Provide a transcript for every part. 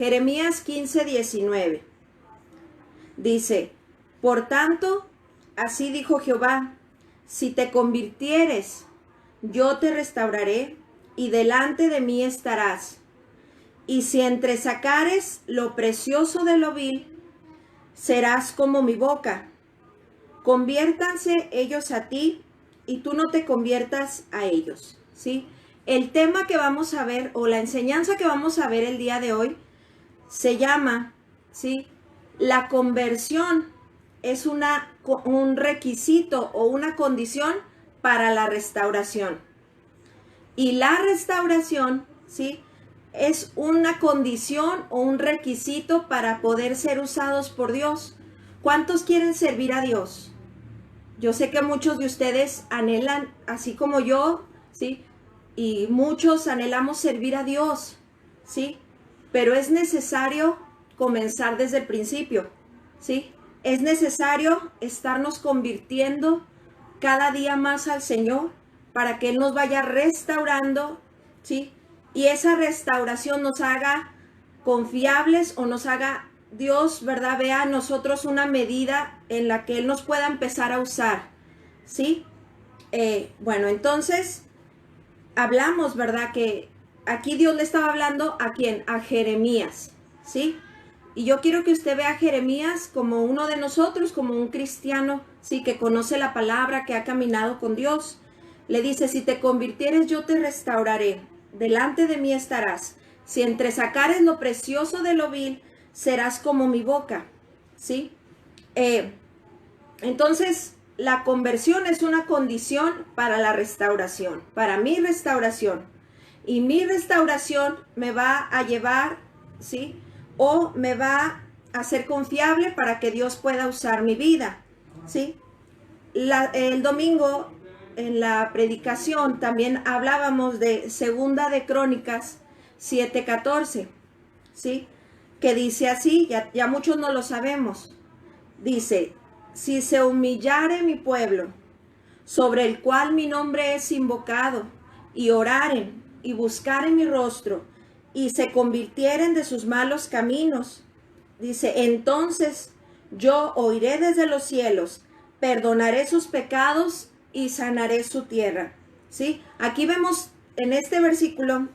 Jeremías 15:19. Dice, por tanto, así dijo Jehová, si te convirtieres, yo te restauraré y delante de mí estarás. Y si entresacares lo precioso de lo vil, serás como mi boca. Conviértanse ellos a ti y tú no te conviertas a ellos, ¿sí? El tema que vamos a ver o la enseñanza que vamos a ver el día de hoy se llama, ¿sí? La conversión es un requisito o una condición para la restauración. Y la restauración, ¿sí?, es una condición o un requisito para poder ser usados por Dios. ¿Cuántos quieren servir a Dios? Yo sé que muchos de ustedes anhelan, así como yo, ¿sí? Y muchos anhelamos servir a Dios, ¿sí? Pero es necesario comenzar desde el principio, ¿sí? Es necesario estarnos convirtiendo cada día más al Señor para que Él nos vaya restaurando, ¿sí? Y esa restauración nos haga confiables o nos haga Dios, ¿verdad? Vea a nosotros una medida en la que Él nos pueda empezar a usar, ¿sí? Bueno, entonces hablamos, ¿verdad? Que aquí Dios le estaba hablando ¿a quién? A Jeremías, ¿sí? Y yo quiero que usted vea a Jeremías como uno de nosotros, como un cristiano, sí, que conoce la palabra, que ha caminado con Dios. Le dice, si te convirtieres, yo te restauraré. Delante de mí estarás. Si entresacares lo precioso de lo vil, serás como mi boca, ¿sí? Entonces, la conversión es una condición para la restauración, para mi restauración. Y mi restauración me va a llevar, ¿sí?, o me va a ser confiable para que Dios pueda usar mi vida, ¿sí? El domingo en la predicación también hablábamos de Segunda de Crónicas 7:14, ¿sí? Que dice así, ya muchos no lo sabemos. Dice, si se humillare mi pueblo, sobre el cual mi nombre es invocado, y oraren y buscaren mi rostro, y se convirtieren de sus malos caminos, dice, entonces yo oiré desde los cielos, perdonaré sus pecados y sanaré su tierra, ¿sí? Aquí vemos en este versículo,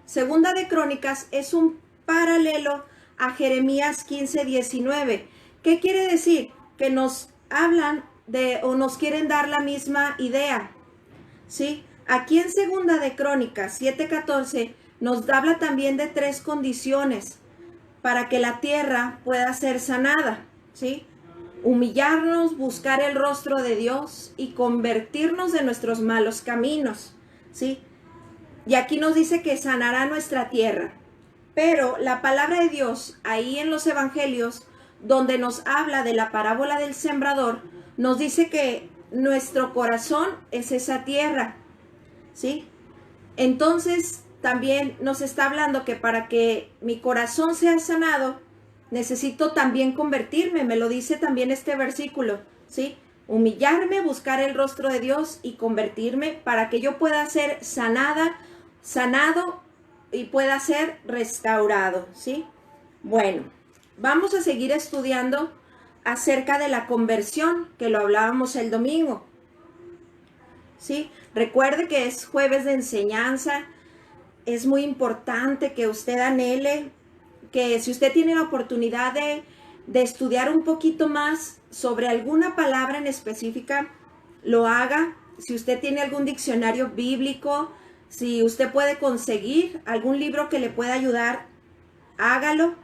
Segunda de Crónicas es un paralelo a Jeremías 15:19. ¿Qué quiere decir? Que nos hablan de o nos quieren dar la misma idea, ¿sí? Aquí en Segunda de Crónicas 7:14 nos habla también de 3 condiciones para que la tierra pueda ser sanada, ¿sí? Humillarnos, buscar el rostro de Dios y convertirnos de nuestros malos caminos, ¿sí? Y aquí nos dice que sanará nuestra tierra. Pero la palabra de Dios, ahí en los evangelios, donde nos habla de la parábola del sembrador, nos dice que nuestro corazón es esa tierra, ¿sí? Entonces, también nos está hablando que para que mi corazón sea sanado, necesito también convertirme, me lo dice también este versículo, ¿sí? Humillarme, buscar el rostro de Dios y convertirme para que yo pueda ser sanado y pueda ser restaurado, ¿sí? Bueno, vamos a seguir estudiando acerca de la conversión, que lo hablábamos el domingo, ¿sí? Recuerde que es jueves de enseñanza. Es muy importante que usted anhele, que si usted tiene la oportunidad de estudiar un poquito más sobre alguna palabra en específica, lo haga. Si usted tiene algún diccionario bíblico, si usted puede conseguir algún libro que le pueda ayudar, hágalo.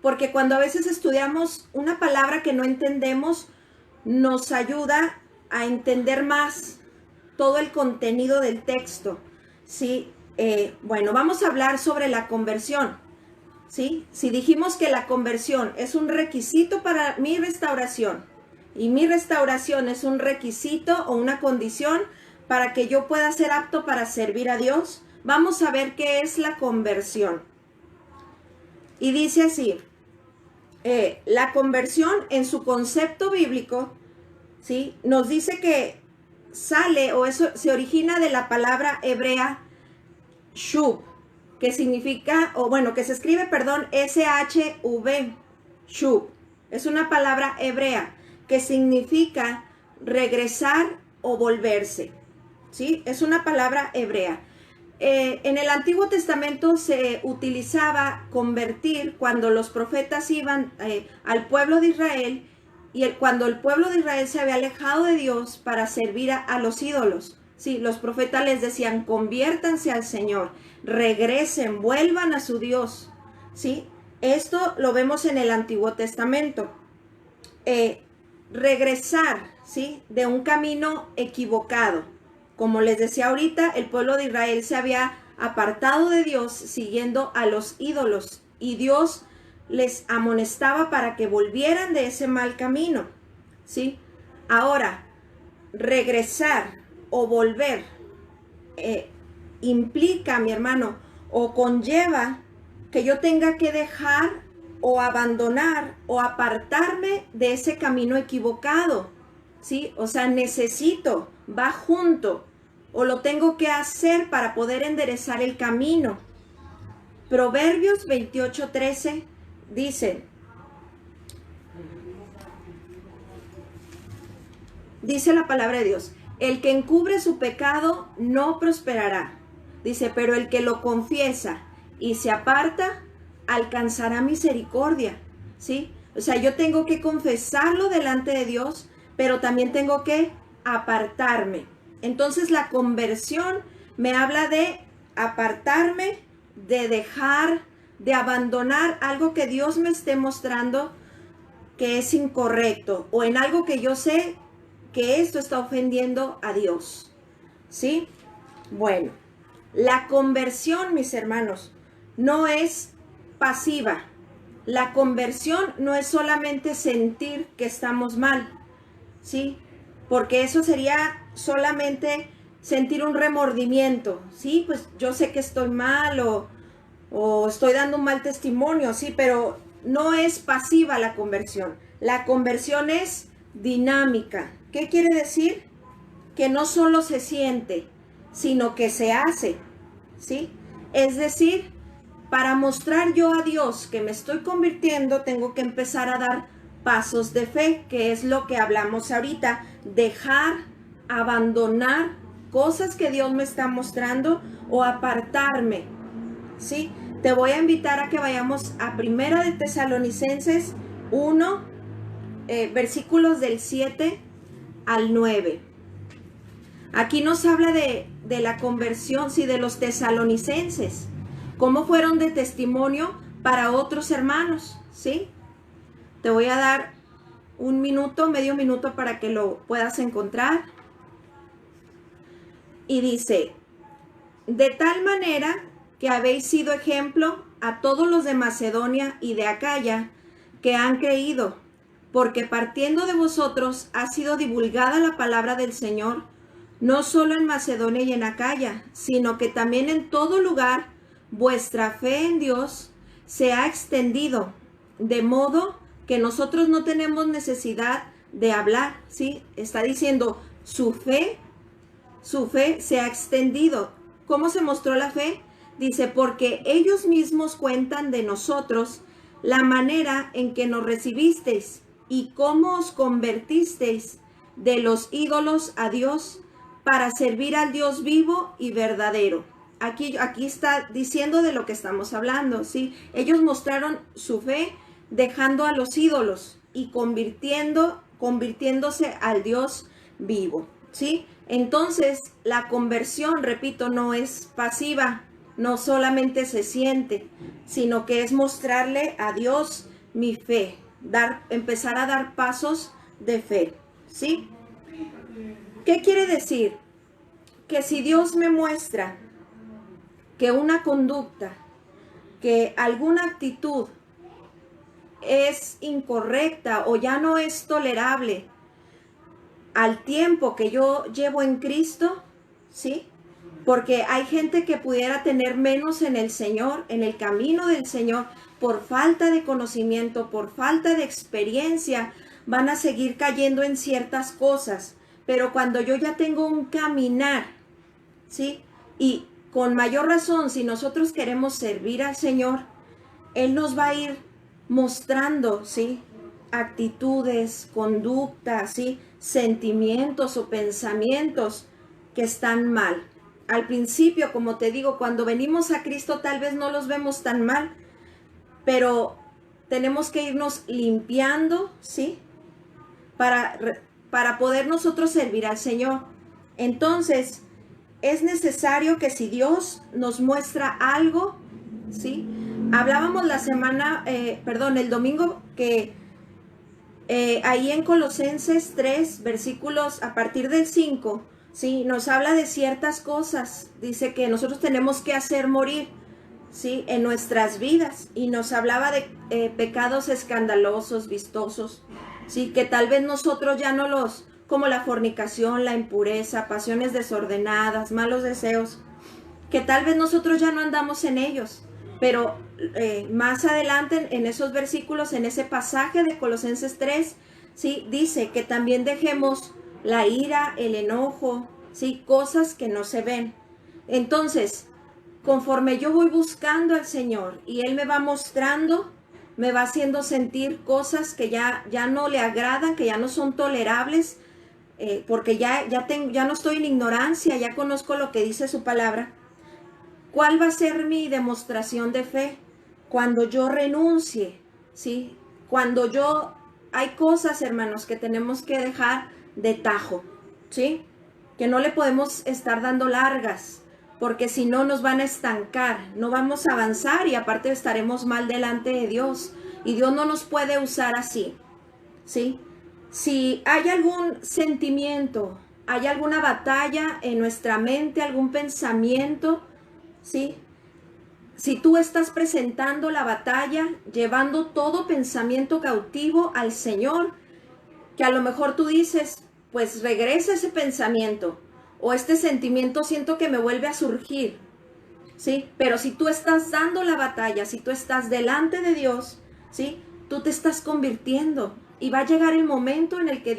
Porque cuando a veces estudiamos una palabra que no entendemos, nos ayuda a entender más todo el contenido del texto, ¿sí? Bueno, vamos a hablar sobre la conversión, ¿sí? Si dijimos que la conversión es un requisito para mi restauración y mi restauración es un requisito o una condición para que yo pueda ser apto para servir a Dios, vamos a ver qué es la conversión. Y dice así, la conversión en su concepto bíblico, ¿sí?, nos dice que sale o eso se origina de la palabra hebrea shub, que significa, o bueno, que se escribe, perdón, S-H-V, shuv. Es una palabra hebrea que significa regresar o volverse, ¿sí? Es una palabra hebrea. En el Antiguo Testamento se utilizaba convertir cuando los profetas iban al pueblo de Israel y cuando el pueblo de Israel se había alejado de Dios para servir a los ídolos. Sí, los profetas les decían, conviértanse al Señor, regresen, vuelvan a su Dios. ¿Sí? Esto lo vemos en el Antiguo Testamento. Regresar, ¿sí? De un camino equivocado. Como les decía ahorita, el pueblo de Israel se había apartado de Dios siguiendo a los ídolos y Dios les amonestaba para que volvieran de ese mal camino, ¿sí? Ahora, regresar o volver implica, mi hermano, o conlleva que yo tenga que dejar o abandonar o apartarme de ese camino equivocado, ¿sí? O sea, necesito, va junto, o lo tengo que hacer para poder enderezar el camino. Proverbios 28:13 dice la palabra de Dios, el que encubre su pecado no prosperará. Dice, pero el que lo confiesa y se aparta, alcanzará misericordia, ¿sí? O sea, yo tengo que confesarlo delante de Dios, pero también tengo que apartarme. Entonces la conversión me habla de apartarme, de dejar, de abandonar algo que Dios me esté mostrando que es incorrecto o en algo que yo sé que esto está ofendiendo a Dios, ¿sí? Bueno, la conversión, mis hermanos, no es pasiva. La conversión no es solamente sentir que estamos mal, ¿sí? Porque eso sería solamente sentir un remordimiento, ¿sí? Pues yo sé que estoy mal o estoy dando un mal testimonio, ¿sí? Pero no es pasiva la conversión. La conversión es dinámica. ¿Qué quiere decir? Que no solo se siente, sino que se hace, ¿sí? Es decir, para mostrar yo a Dios que me estoy convirtiendo, tengo que empezar a dar pasos de fe, que es lo que hablamos ahorita, dejar, abandonar cosas que Dios me está mostrando o apartarme, ¿sí? Te voy a invitar a que vayamos a Primera de Tesalonicenses 1, versículos del 7 al 9. Aquí nos habla de la conversión, sí, de los tesalonicenses, cómo fueron de testimonio para otros hermanos, ¿sí? Te voy a dar un minuto, medio minuto para que lo puedas encontrar. Y dice, de tal manera que habéis sido ejemplo a todos los de Macedonia y de Acaya que han creído, porque partiendo de vosotros ha sido divulgada la palabra del Señor, no solo en Macedonia y en Acaya, sino que también en todo lugar vuestra fe en Dios se ha extendido, de modo que nosotros no tenemos necesidad de hablar, ¿sí? Está diciendo, su fe se ha extendido. ¿Cómo se mostró la fe? Dice, porque ellos mismos cuentan de nosotros la manera en que nos recibisteis y cómo os convertisteis de los ídolos a Dios para servir al Dios vivo y verdadero. Aquí está diciendo de lo que estamos hablando, ¿sí? Ellos mostraron su fe dejando a los ídolos y convirtiéndose al Dios vivo, ¿sí? Entonces, la conversión, repito, no es pasiva, no solamente se siente, sino que es mostrarle a Dios mi fe, empezar a dar pasos de fe, ¿sí? ¿Qué quiere decir? Que si Dios me muestra que una conducta, que alguna actitud es incorrecta o ya no es tolerable al tiempo que yo llevo en Cristo, ¿sí? Porque hay gente que pudiera tener menos en el Señor, en el camino del Señor, por falta de conocimiento, por falta de experiencia, van a seguir cayendo en ciertas cosas. Pero cuando yo ya tengo un caminar, ¿sí? Y con mayor razón, si nosotros queremos servir al Señor, Él nos va a ir mostrando, ¿sí? Actitudes, conductas, ¿sí? Sentimientos o pensamientos que están mal. Al principio, como te digo, cuando venimos a Cristo tal vez no los vemos tan mal, pero tenemos que irnos limpiando, ¿sí? Para poder nosotros servir al Señor. Entonces, es necesario que si Dios nos muestra algo, ¿sí? Hablábamos el domingo, que ahí en Colosenses 3, versículos a partir del 5, ¿sí? Nos habla de ciertas cosas. Dice que nosotros tenemos que hacer morir, ¿sí? En nuestras vidas. Y nos hablaba de pecados escandalosos, vistosos, ¿sí? Que tal vez nosotros ya no los, como la fornicación, la impureza, pasiones desordenadas, malos deseos, que tal vez nosotros ya no andamos en ellos. Pero más adelante en esos versículos, en ese pasaje de Colosenses 3, ¿sí? Dice que también dejemos la ira, el enojo, ¿sí? Cosas que no se ven. Entonces, conforme yo voy buscando al Señor y Él me va mostrando, me va haciendo sentir cosas que ya no le agradan, que ya no son tolerables, porque ya no estoy en ignorancia, ya conozco lo que dice su palabra. ¿Cuál va a ser mi demostración de fe? Cuando yo renuncie, ¿sí? Hay cosas, hermanos, que tenemos que dejar de tajo, ¿sí? Que no le podemos estar dando largas, porque si no nos van a estancar, no vamos a avanzar y aparte estaremos mal delante de Dios. Y Dios no nos puede usar así, ¿sí? Si hay algún sentimiento, hay alguna batalla en nuestra mente, algún pensamiento, ¿sí? Si tú estás presentando la batalla, llevando todo pensamiento cautivo al Señor, que a lo mejor tú dices, pues regresa ese pensamiento, o este sentimiento siento que me vuelve a surgir, ¿sí? Pero si tú estás dando la batalla, si tú estás delante de Dios, ¿sí? Tú te estás convirtiendo y va a llegar el momento en el que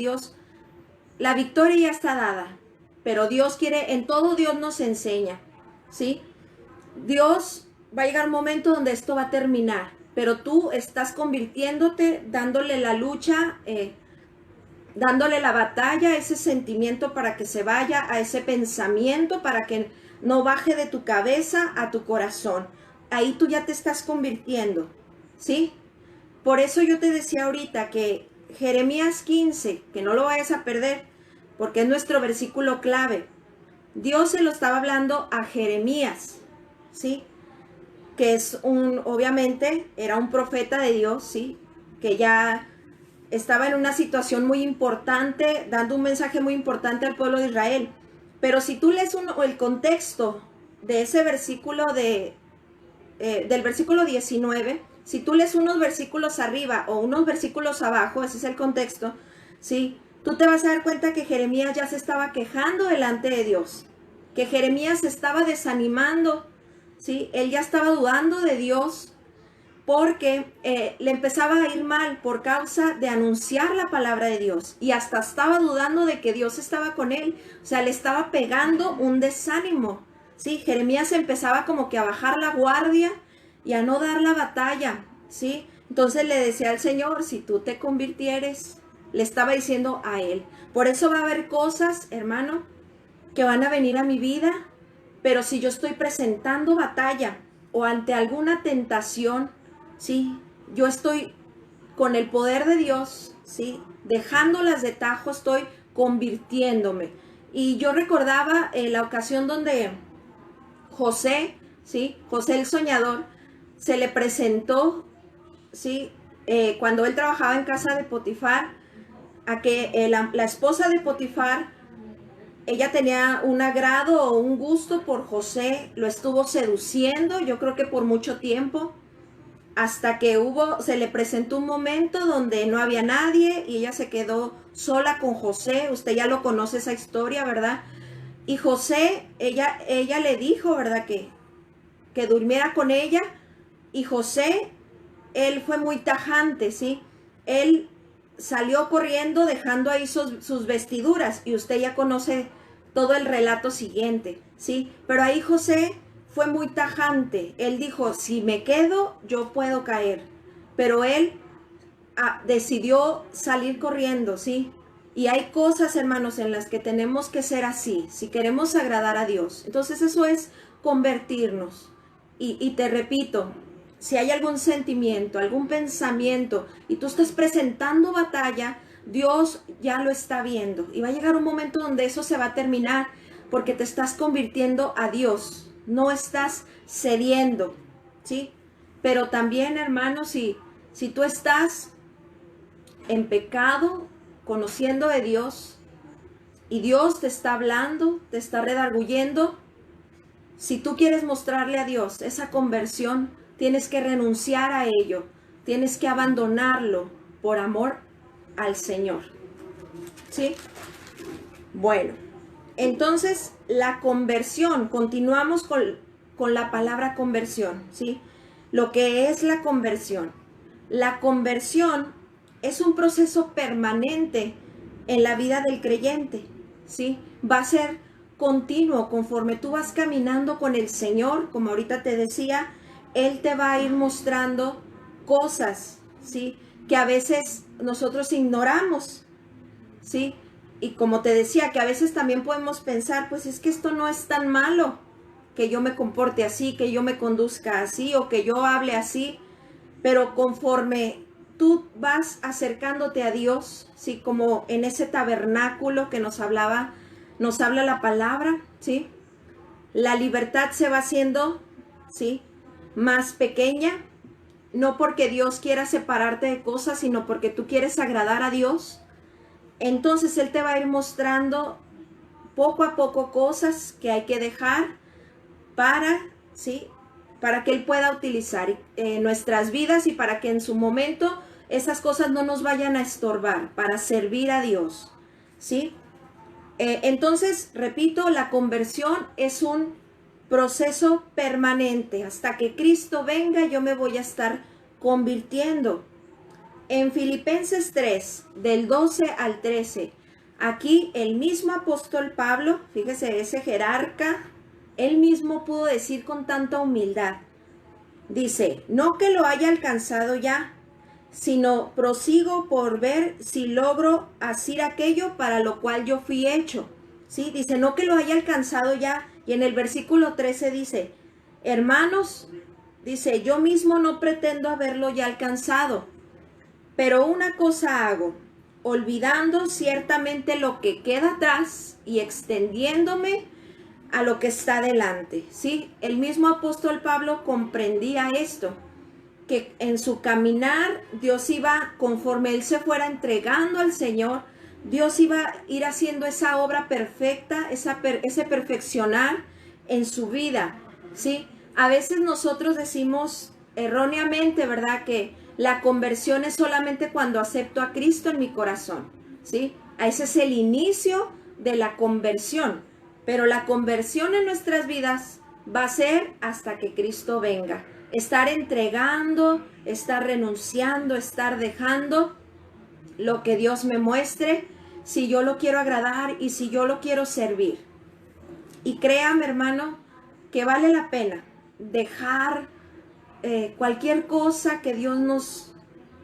la victoria ya está dada, pero Dios quiere, en todo Dios nos enseña, ¿sí? Dios va a llegar un momento donde esto va a terminar, pero tú estás convirtiéndote, dándole la lucha, dándole la batalla a ese sentimiento para que se vaya, a ese pensamiento para que no baje de tu cabeza a tu corazón. Ahí tú ya te estás convirtiendo, ¿sí? Por eso yo te decía ahorita que Jeremías 15, que no lo vayas a perder, porque es nuestro versículo clave. Dios se lo estaba hablando a Jeremías, ¿sí? Que obviamente era un profeta de Dios, ¿sí? Que ya estaba en una situación muy importante, dando un mensaje muy importante al pueblo de Israel. Pero si tú lees el contexto de ese versículo del versículo 19, si tú lees unos versículos arriba o unos versículos abajo, ese es el contexto, ¿sí? Tú te vas a dar cuenta que Jeremías ya se estaba quejando delante de Dios, que Jeremías se estaba desanimando, ¿sí? Él ya estaba dudando de Dios porque le empezaba a ir mal por causa de anunciar la palabra de Dios y hasta estaba dudando de que Dios estaba con él, o sea, le estaba pegando un desánimo, ¿sí? Jeremías empezaba como que a bajar la guardia y a no dar la batalla, ¿sí? Entonces le decía al Señor, si tú te convirtieres, le estaba diciendo a él. Por eso va a haber cosas, hermano, que van a venir a mi vida, pero si yo estoy presentando batalla o ante alguna tentación, ¿sí? Yo estoy con el poder de Dios, ¿sí? Dejándolas de tajo, estoy convirtiéndome. Y yo recordaba la ocasión donde José, ¿sí? José el soñador, se le presentó, ¿sí? Cuando él trabajaba en casa de Potifar, a que la esposa de Potifar, ella tenía un agrado o un gusto por José, lo estuvo seduciendo, yo creo que por mucho tiempo, hasta que se le presentó un momento donde no había nadie y ella se quedó sola con José. Usted ya lo conoce esa historia, ¿verdad? Y José, ella le dijo, ¿verdad? Que durmiera con ella. Y José, él fue muy tajante, ¿sí? Él salió corriendo dejando ahí sus vestiduras y usted ya conoce todo el relato siguiente, ¿sí? Pero ahí José fue muy tajante. Él dijo, si me quedo, yo puedo caer. Pero él decidió salir corriendo, ¿sí? Y hay cosas, hermanos, en las que tenemos que ser así, si queremos agradar a Dios. Entonces eso es convertirnos. Y te repito, si hay algún sentimiento, algún pensamiento, y tú estás presentando batalla, Dios ya lo está viendo. Y va a llegar un momento donde eso se va a terminar, porque te estás convirtiendo a Dios. No estás cediendo, ¿sí? Pero también, hermanos, si tú estás en pecado, conociendo de Dios, y Dios te está hablando, te está redarguyendo, si tú quieres mostrarle a Dios esa conversión, tienes que renunciar a ello, tienes que abandonarlo por amor al Señor, ¿sí? Bueno, entonces la conversión, continuamos con la palabra conversión, ¿sí? Lo que es la conversión. La conversión es un proceso permanente en la vida del creyente, ¿sí? Va a ser continuo conforme tú vas caminando con el Señor, como ahorita te decía, Él te va a ir mostrando cosas, ¿sí? Que a veces nosotros ignoramos, ¿sí? Y como te decía, que a veces también podemos pensar, pues es que esto no es tan malo, que yo me comporte así, que yo me conduzca así o que yo hable así, pero conforme tú vas acercándote a Dios, ¿sí? Como en ese tabernáculo que nos habla la palabra, ¿sí? La libertad se va haciendo, ¿sí? Más pequeña, no porque Dios quiera separarte de cosas, sino porque tú quieres agradar a Dios. Entonces Él te va a ir mostrando poco a poco cosas que hay que dejar para, ¿sí? Para que Él pueda utilizar nuestras vidas y para que en su momento esas cosas no nos vayan a estorbar, para servir a Dios, ¿sí? Entonces, repito, la conversión es un proceso permanente. Hasta que Cristo venga, yo me voy a estar convirtiendo. En Filipenses 3, del 12 al 13, aquí el mismo apóstol Pablo, fíjese, ese jerarca, él mismo pudo decir con tanta humildad, dice, no que lo haya alcanzado ya, sino prosigo por ver si logro hacer aquello para lo cual yo fui hecho. ¿Sí? Dice, no que lo haya alcanzado ya. Y en el versículo 13 dice, hermanos, dice, yo mismo no pretendo haberlo ya alcanzado, pero una cosa hago, olvidando ciertamente lo que queda atrás y extendiéndome a lo que está delante. ¿Sí? El mismo apóstol Pablo comprendía esto, que en su caminar Dios iba, conforme él se fuera entregando al Señor, Dios iba a ir haciendo esa obra perfecta, ese perfeccionar en su vida, ¿sí? A veces nosotros decimos erróneamente, ¿verdad? Que la conversión es solamente cuando acepto a Cristo en mi corazón, ¿sí? Ese es el inicio de la conversión, pero la conversión en nuestras vidas va a ser hasta que Cristo venga. Estar entregando, estar renunciando, estar dejando lo que Dios me muestre, si yo lo quiero agradar y si yo lo quiero servir. Y créame, hermano, que vale la pena dejar cualquier cosa que Dios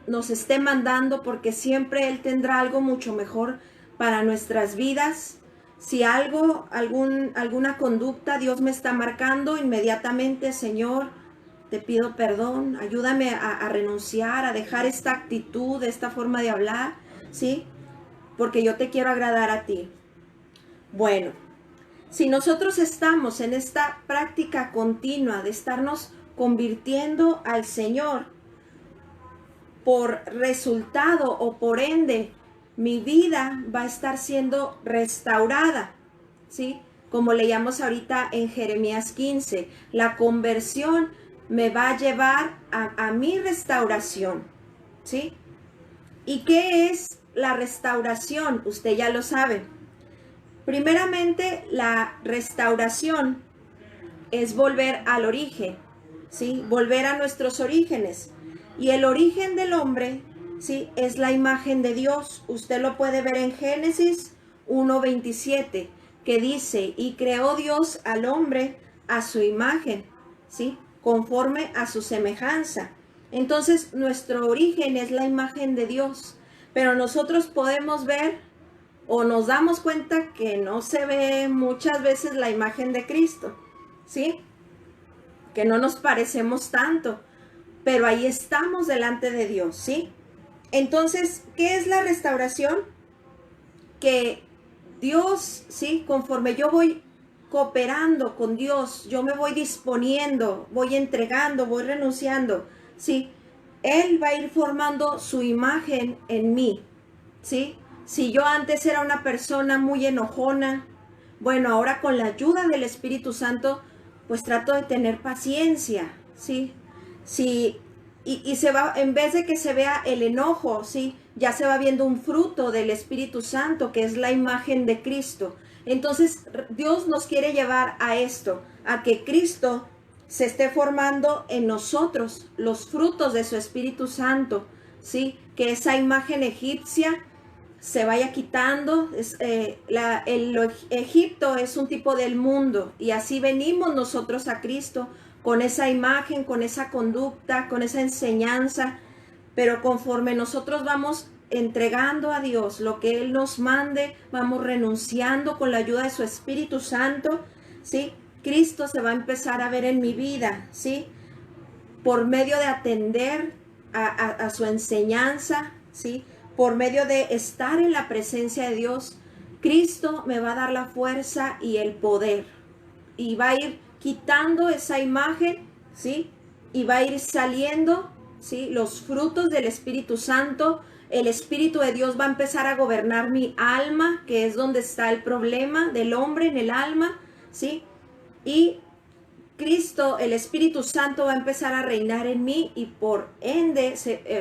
nos esté mandando, porque siempre Él tendrá algo mucho mejor para nuestras vidas. Si alguna conducta Dios me está marcando, inmediatamente, Señor, te pido perdón, ayúdame a renunciar, a dejar esta actitud, esta forma de hablar, ¿sí? Porque yo te quiero agradar a ti. Bueno, si nosotros estamos en esta práctica continua de estarnos convirtiendo al Señor, por resultado o por ende, mi vida va a estar siendo restaurada, ¿sí? Como leíamos ahorita en Jeremías 15, la conversión me va a llevar a mi restauración, ¿sí? ¿Y qué es la restauración? Usted ya lo sabe. Primeramente, la restauración es volver al origen, ¿sí? Volver a nuestros orígenes. Y el origen del hombre, ¿sí? Es la imagen de Dios. Usted lo puede ver en Génesis 1:27, que dice, y creó Dios al hombre a su imagen, ¿sí? Conforme a su semejanza. Entonces, nuestro origen es la imagen de Dios, pero nosotros podemos ver o nos damos cuenta que no se ve muchas veces la imagen de Cristo, ¿sí? Que no nos parecemos tanto, pero ahí estamos delante de Dios, ¿sí? Entonces, ¿qué es la restauración? Que Dios, ¿sí? Conforme yo voy cooperando con Dios, yo me voy disponiendo, voy entregando, voy renunciando, ¿sí? Él va a ir formando su imagen en mí, ¿sí? Si yo antes era una persona muy enojona, bueno, ahora con la ayuda del Espíritu Santo, pues trato de tener paciencia, ¿sí? Sí, y se va, en vez de que se vea el enojo, ¿sí? Ya se va viendo un fruto del Espíritu Santo, que es la imagen de Cristo. Entonces, Dios nos quiere llevar a esto, a que Cristo se esté formando en nosotros los frutos de su Espíritu Santo, ¿sí? Que esa imagen egipcia se vaya quitando. Egipto es un tipo del mundo y así venimos nosotros a Cristo con esa imagen, con esa conducta, con esa enseñanza, pero conforme nosotros vamos entregando a Dios lo que Él nos mande, vamos renunciando con la ayuda de su Espíritu Santo, ¿sí? Cristo se va a empezar a ver en mi vida, ¿sí? Por medio de atender a su enseñanza, ¿sí? Por medio de estar en la presencia de Dios, Cristo me va a dar la fuerza y el poder. Y va a ir quitando esa imagen, ¿sí? Y va a ir saliendo, ¿sí? Los frutos del Espíritu Santo. El Espíritu de Dios va a empezar a gobernar mi alma, que es donde está el problema del hombre, en el alma, ¿sí? Y Cristo, el Espíritu Santo va a empezar a reinar en mí y por ende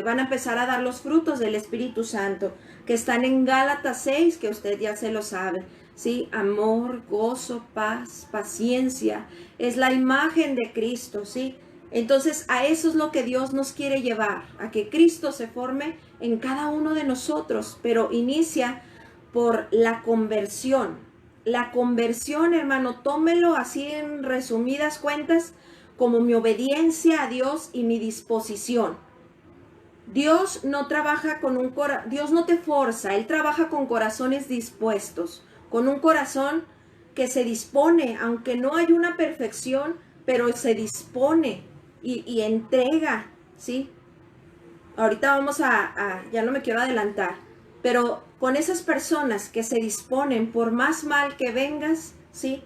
van a empezar a dar los frutos del Espíritu Santo, que están en Gálatas 6, que usted ya se lo sabe, ¿sí? Amor, gozo, paz, paciencia, es la imagen de Cristo, ¿sí? Entonces a eso es lo que Dios nos quiere llevar, a que Cristo se forme en cada uno de nosotros, pero inicia por la conversión. La conversión, hermano, tómelo así en resumidas cuentas como mi obediencia a Dios y mi disposición. Dios no trabaja con un corazón, Dios no te forza, Él trabaja con corazones dispuestos, con un corazón que se dispone, aunque no hay una perfección, pero se dispone y entrega, ¿sí? Ahorita vamos ya no me quiero adelantar, pero con esas personas que se disponen, por más mal que vengas, ¿sí?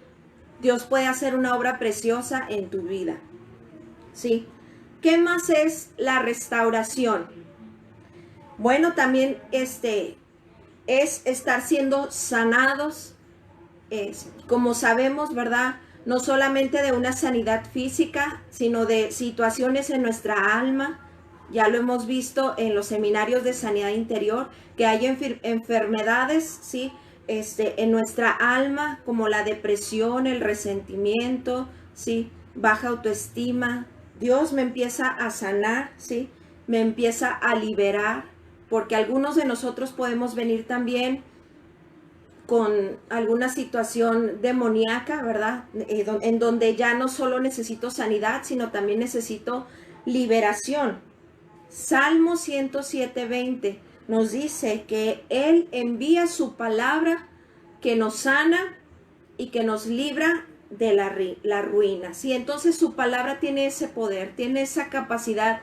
Dios puede hacer una obra preciosa en tu vida, ¿sí? ¿Qué más es la restauración? Bueno, también es estar siendo sanados, como sabemos, ¿verdad? No solamente de una sanidad física, sino de situaciones en nuestra alma. Ya lo hemos visto en los seminarios de sanidad interior, que hay enfermedades, ¿sí? En nuestra alma, como la depresión, el resentimiento, ¿sí? Baja autoestima. Dios me empieza a sanar, ¿sí? Me empieza a liberar, porque algunos de nosotros podemos venir también con alguna situación demoníaca, ¿verdad? En donde ya no solo necesito sanidad, sino también necesito liberación. Salmo 107:20 nos dice que Él envía su palabra que nos sana y que nos libra de la ruina. Sí, entonces su palabra tiene ese poder, tiene esa capacidad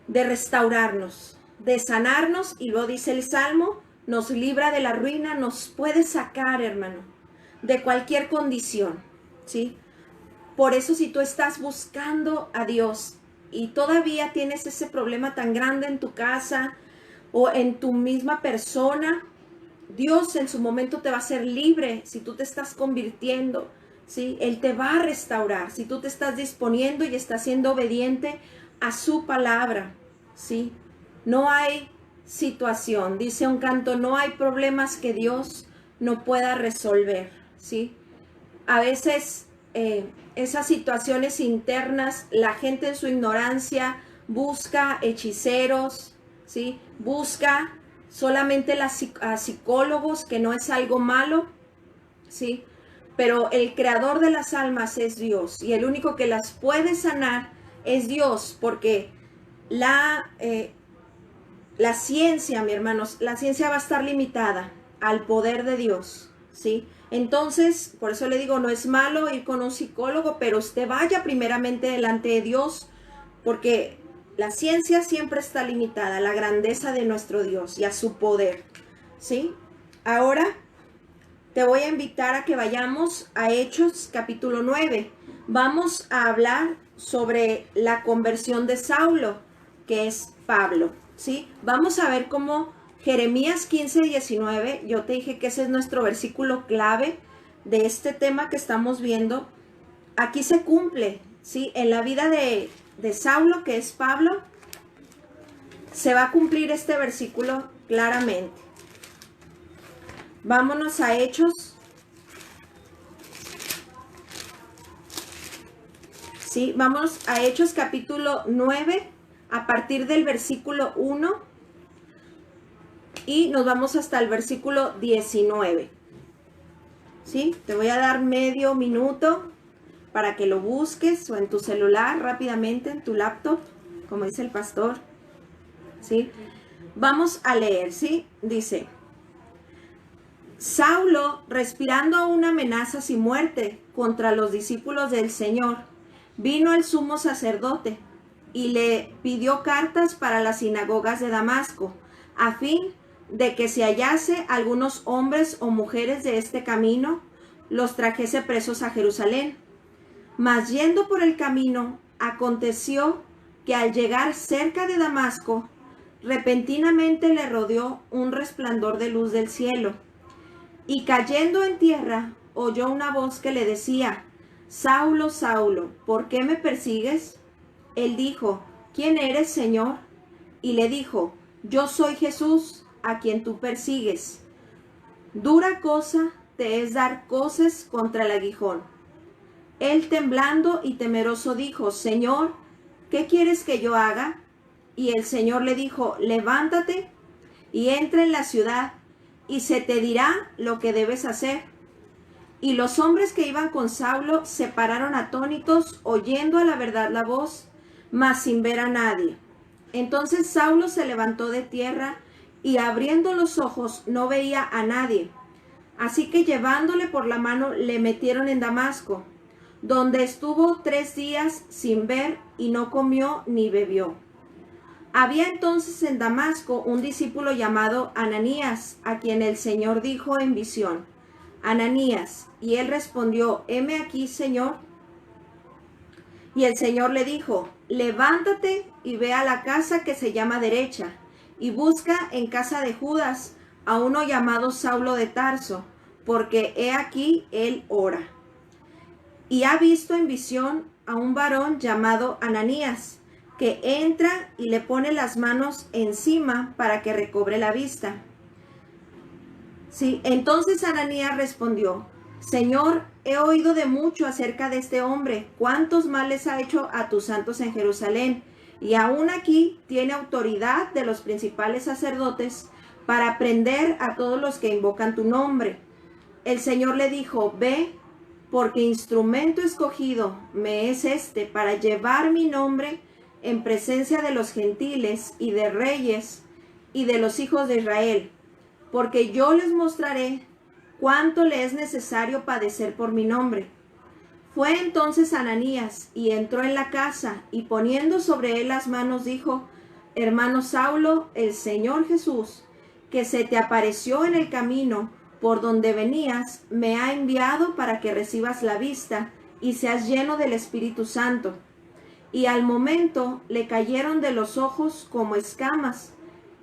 de restaurarnos, de sanarnos, y lo dice el Salmo, nos libra de la ruina, nos puede sacar, hermano, de cualquier condición, ¿sí? Por eso, si tú estás buscando a Dios y todavía tienes ese problema tan grande en tu casa o en tu misma persona, Dios en su momento te va a hacer libre si tú te estás convirtiendo, ¿sí? Él te va a restaurar si tú te estás disponiendo y estás siendo obediente a su palabra, ¿sí? No hay situación, dice un canto, no hay problemas que Dios no pueda resolver, ¿sí? A veces esas situaciones internas, la gente en su ignorancia busca hechiceros, ¿sí? Busca solamente a psicólogos, que no es algo malo, ¿sí? pero el creador de las almas es Dios, y el único que las puede sanar es Dios, porque la ciencia, mi hermanos, la ciencia va a estar limitada al poder de Dios, ¿sí? Entonces, por eso le digo, no es malo ir con un psicólogo, pero usted vaya primeramente delante de Dios, porque la ciencia siempre está limitada a la grandeza de nuestro Dios y a su poder, ¿sí? Ahora te voy a invitar a que vayamos a Hechos capítulo 9. Vamos a hablar sobre la conversión de Saulo, que es Pablo, ¿sí? Vamos a ver cómo Jeremías 15:19, yo te dije que ese es nuestro versículo clave de este tema que estamos viendo. Aquí se cumple, ¿sí? En la vida de Saulo, que es Pablo, se va a cumplir este versículo claramente. Vámonos a Hechos. Sí, vamos a Hechos capítulo 9, a partir del versículo 1, y nos vamos hasta el versículo 19. ¿Sí? Te voy a dar medio minuto para que lo busques, o en tu celular rápidamente, en tu laptop, como dice el pastor. ¿Sí? Vamos a leer, ¿sí? Dice: Saulo, respirando aún amenazas y muerte contra los discípulos del Señor, vino al sumo sacerdote y le pidió cartas para las sinagogas de Damasco, a fin de que si hallase algunos hombres o mujeres de este camino, los trajese presos a Jerusalén. Mas yendo por el camino, aconteció que al llegar cerca de Damasco, repentinamente le rodeó un resplandor de luz del cielo, y cayendo en tierra, oyó una voz que le decía: Saulo, Saulo, ¿por qué me persigues? Él dijo: ¿Quién eres, Señor? Y le dijo: Yo soy Jesús, a quien tú persigues. Dura cosa te es dar coces contra el aguijón. Él, temblando y temeroso, dijo: Señor, ¿qué quieres que yo haga? Y el Señor le dijo: Levántate y entra en la ciudad, y se te dirá lo que debes hacer. Y los hombres que iban con Saulo se pararon atónitos, oyendo a la verdad la voz, mas sin ver a nadie. Entonces Saulo se levantó de tierra, y abriendo los ojos no veía a nadie. Así que llevándole por la mano le metieron en Damasco, donde estuvo 3 días sin ver, y no comió ni bebió. Había entonces en Damasco un discípulo llamado Ananías, a quien el Señor dijo en visión: Ananías. Y él respondió: heme aquí, Señor. Y el Señor le dijo: levántate y ve a la casa que se llama Derecha, y busca en casa de Judas a uno llamado Saulo de Tarso, porque he aquí él ora. Y ha visto en visión a un varón llamado Ananías, que entra y le pone las manos encima para que recobre la vista. Sí, entonces Ananías respondió: Señor, he oído de mucho acerca de este hombre, cuántos males ha hecho a tus santos en Jerusalén, y aún aquí tiene autoridad de los principales sacerdotes para prender a todos los que invocan tu nombre. El Señor le dijo: ve, porque instrumento escogido me es este para llevar mi nombre en presencia de los gentiles y de reyes y de los hijos de Israel, porque yo les mostraré cuánto le es necesario padecer por mi nombre. Fue entonces Ananías y entró en la casa, y poniendo sobre él las manos dijo: hermano Saulo, el Señor Jesús, que se te apareció en el camino por donde venías, me ha enviado para que recibas la vista y seas lleno del Espíritu Santo. Y al momento le cayeron de los ojos como escamas,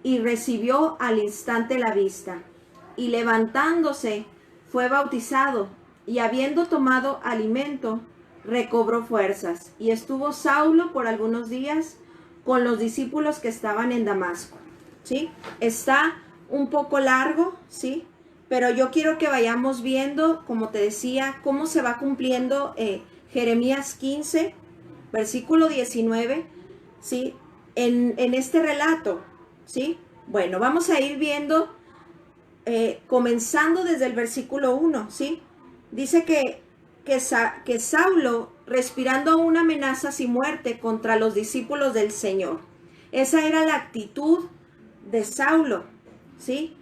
y recibió al instante la vista. Y levantándose, fue bautizado, y habiendo tomado alimento, recobró fuerzas. Y estuvo Saulo por algunos días con los discípulos que estaban en Damasco. ¿Sí? Está un poco largo, ¿sí? Pero yo quiero que vayamos viendo, como te decía, cómo se va cumpliendo Jeremías 15, versículo 19, ¿sí? En este relato, ¿sí? Bueno, vamos a ir viendo, comenzando desde el versículo 1, ¿sí? Dice que Saulo, respirando una amenaza sin muerte contra los discípulos del Señor. Esa era la actitud de Saulo, ¿sí?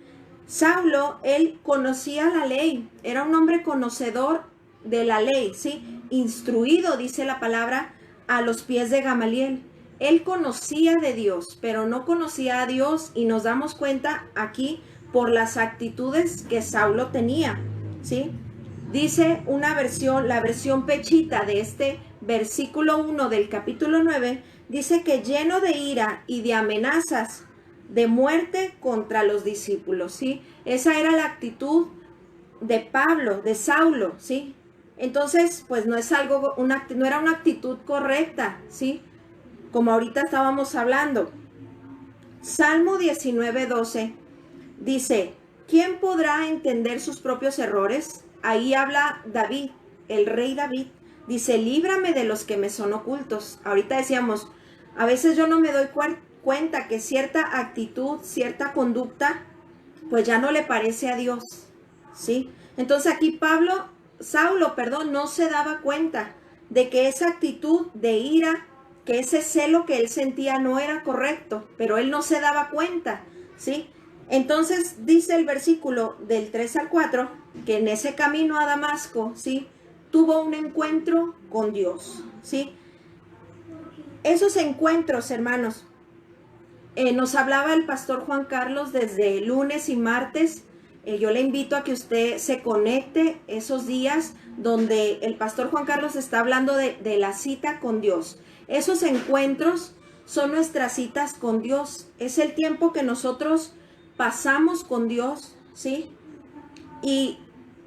Saulo, él conocía la ley, era un hombre conocedor de la ley, ¿sí? Instruido, dice la palabra, a los pies de Gamaliel. Él conocía de Dios, pero no conocía a Dios, y nos damos cuenta aquí por las actitudes que Saulo tenía, ¿sí? Dice una versión, la versión pechita de este versículo 1 del capítulo 9, dice que lleno de ira y de amenazas de muerte contra los discípulos, ¿sí? Esa era la actitud de Pablo, de Saulo, ¿sí? Entonces, pues no es algo, no era una actitud correcta, ¿sí? Como ahorita estábamos hablando. Salmo 19:12 dice, ¿quién podrá entender sus propios errores? Ahí habla David, el rey David, dice, líbrame de los que me son ocultos. Ahorita decíamos, a veces yo no me doy cuenta que cierta actitud, cierta conducta, pues ya no le parece a Dios, ¿sí? Entonces aquí Saulo, no se daba cuenta de que esa actitud de ira, que ese celo que él sentía no era correcto, pero él no se daba cuenta, ¿sí? Entonces dice el versículo del 3 al 4, que en ese camino a Damasco, ¿sí? Tuvo un encuentro con Dios, ¿sí? Esos encuentros, hermanos, nos hablaba el pastor Juan Carlos desde lunes y martes. Yo le invito a que usted se conecte esos días donde el pastor Juan Carlos está hablando de la cita con Dios. Esos encuentros son nuestras citas con Dios. Es el tiempo que nosotros pasamos con Dios, ¿sí? Y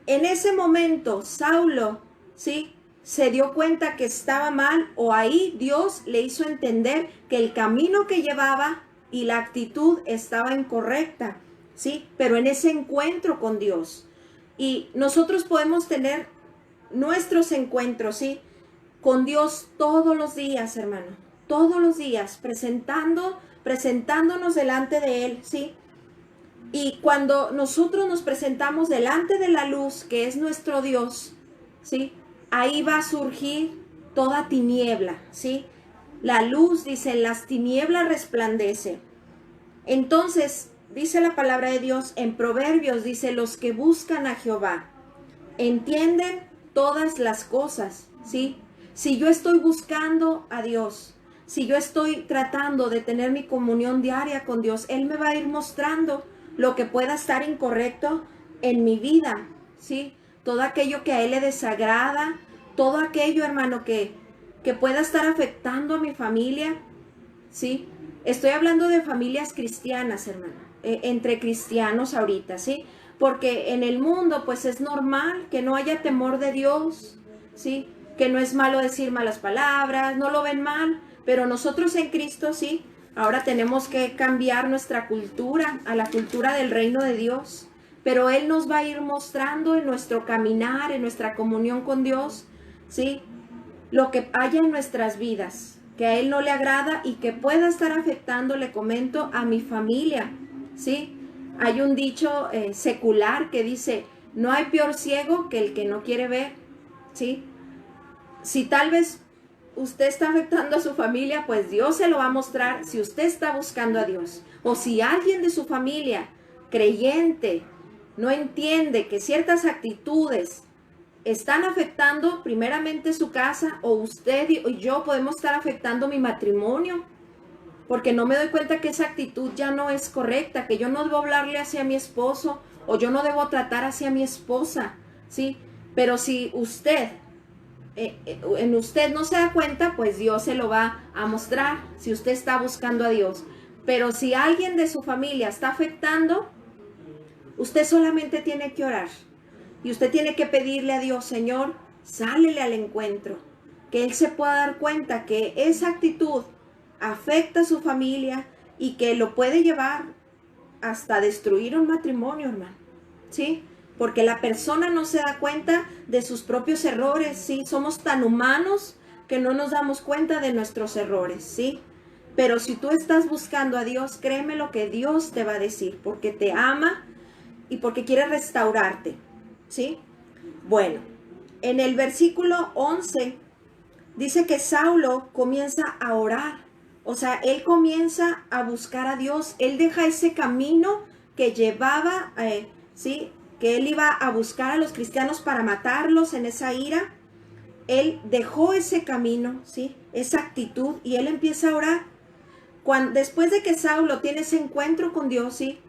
en ese momento Saulo, ¿sí?, se dio cuenta que estaba mal, o ahí Dios le hizo entender que el camino que llevaba y la actitud estaba incorrecta, ¿sí? Pero en ese encuentro con Dios. Y nosotros podemos tener nuestros encuentros, ¿sí?, con Dios todos los días, hermano. Todos los días, presentándonos delante de Él, ¿sí? Y cuando nosotros nos presentamos delante de la luz, que es nuestro Dios, ¿sí?, ahí va a surgir toda tiniebla, ¿sí? La luz, dice, en las tinieblas resplandece. Entonces, dice la palabra de Dios en Proverbios, dice, los que buscan a Jehová entienden todas las cosas, ¿sí? Si yo estoy buscando a Dios, si yo estoy tratando de tener mi comunión diaria con Dios, Él me va a ir mostrando lo que pueda estar incorrecto en mi vida, ¿sí? Todo aquello que a Él le desagrada, todo aquello, hermano, que pueda estar afectando a mi familia, ¿sí? Estoy hablando de familias cristianas, hermano, entre cristianos ahorita, ¿sí? Porque en el mundo, pues es normal que no haya temor de Dios, ¿sí? Que no es malo decir malas palabras, no lo ven mal, pero nosotros en Cristo, sí, ahora tenemos que cambiar nuestra cultura a la cultura del reino de Dios. Pero Él nos va a ir mostrando en nuestro caminar, en nuestra comunión con Dios, ¿sí?, lo que haya en nuestras vidas, que a Él no le agrada y que pueda estar afectando, le comento, a mi familia, ¿sí? Hay un dicho secular que dice, no hay peor ciego que el que no quiere ver, ¿sí? Si tal vez usted está afectando a su familia, pues Dios se lo va a mostrar si usted está buscando a Dios. O si alguien de su familia, creyente, no entiende que ciertas actitudes están afectando primeramente su casa, o usted y yo podemos estar afectando mi matrimonio, porque no me doy cuenta que esa actitud ya no es correcta, que yo no debo hablarle hacia mi esposo, o yo no debo tratar hacia mi esposa, ¿sí? Pero si usted, en usted no se da cuenta, pues Dios se lo va a mostrar, si usted está buscando a Dios. Pero si alguien de su familia está afectando, usted solamente tiene que orar. Y usted tiene que pedirle a Dios, Señor, sálele al encuentro. Que Él se pueda dar cuenta que esa actitud afecta a su familia y que lo puede llevar hasta destruir un matrimonio, hermano. ¿Sí? Porque la persona no se da cuenta de sus propios errores, ¿sí? Somos tan humanos que no nos damos cuenta de nuestros errores, ¿sí? Pero si tú estás buscando a Dios, créeme lo que Dios te va a decir, porque te ama y porque quiere restaurarte, ¿sí? Bueno, en el versículo 11 dice que Saulo comienza a orar. O sea, él comienza a buscar a Dios. Él deja ese camino que llevaba, ¿sí? Que él iba a buscar a los cristianos para matarlos en esa ira. Él dejó ese camino, ¿sí? Esa actitud, y él empieza a orar. Después de que Saulo tiene ese encuentro con Dios, ¿sí?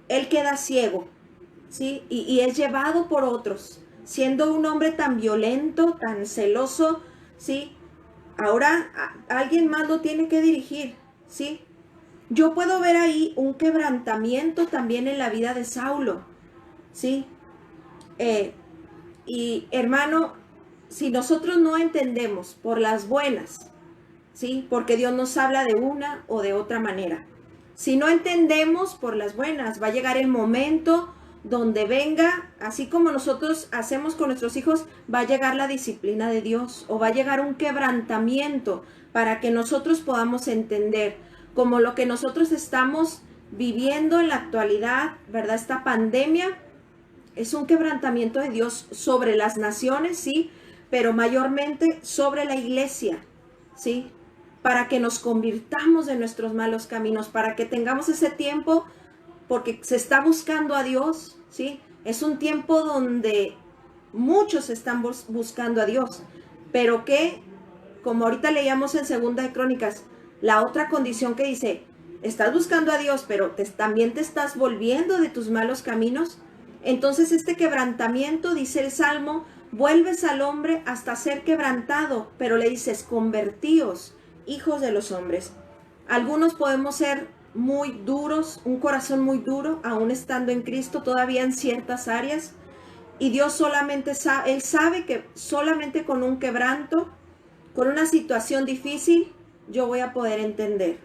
Él queda ciego, ¿sí? Y es llevado por otros, siendo un hombre tan violento, tan celoso, ¿sí? Ahora alguien más lo tiene que dirigir, ¿sí? Yo puedo ver ahí un quebrantamiento también en la vida de Saulo, ¿sí? Y hermano, si nosotros no entendemos por las buenas, ¿sí? Porque Dios nos habla de una o de otra manera. Si no entendemos por las buenas, va a llegar el momento donde venga, así como nosotros hacemos con nuestros hijos, va a llegar la disciplina de Dios, o va a llegar un quebrantamiento para que nosotros podamos entender, como lo que nosotros estamos viviendo en la actualidad, ¿verdad? Esta pandemia es un quebrantamiento de Dios sobre las naciones, sí, pero mayormente sobre la iglesia, sí, para que nos convirtamos de nuestros malos caminos, para que tengamos ese tiempo, porque se está buscando a Dios, ¿sí? Es un tiempo donde muchos están buscando a Dios, pero que, como ahorita leíamos en Segunda de Crónicas, la otra condición que dice, estás buscando a Dios, pero también te estás volviendo de tus malos caminos. Entonces este quebrantamiento, dice el Salmo, vuelves al hombre hasta ser quebrantado, pero le dices, convertíos, hijos de los hombres. Algunos podemos ser muy duros, un corazón muy duro, aún estando en Cristo, todavía en ciertas áreas. Y Dios solamente sabe, Él sabe que solamente con un quebranto, con una situación difícil, yo voy a poder entender,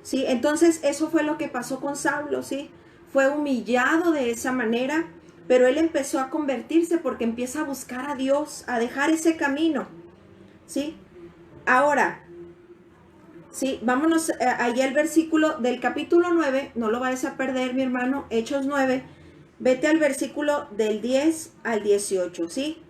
¿sí? Entonces eso fue lo que pasó con Saulo, ¿sí? Fue humillado de esa manera, pero él empezó a convertirse porque empieza a buscar a Dios, a dejar ese camino, ¿sí? Ahora, sí, vámonos allá al versículo del capítulo 9, no lo vayas a perder, mi hermano, Hechos 9, vete al versículo del 10 al 18, ¿sí?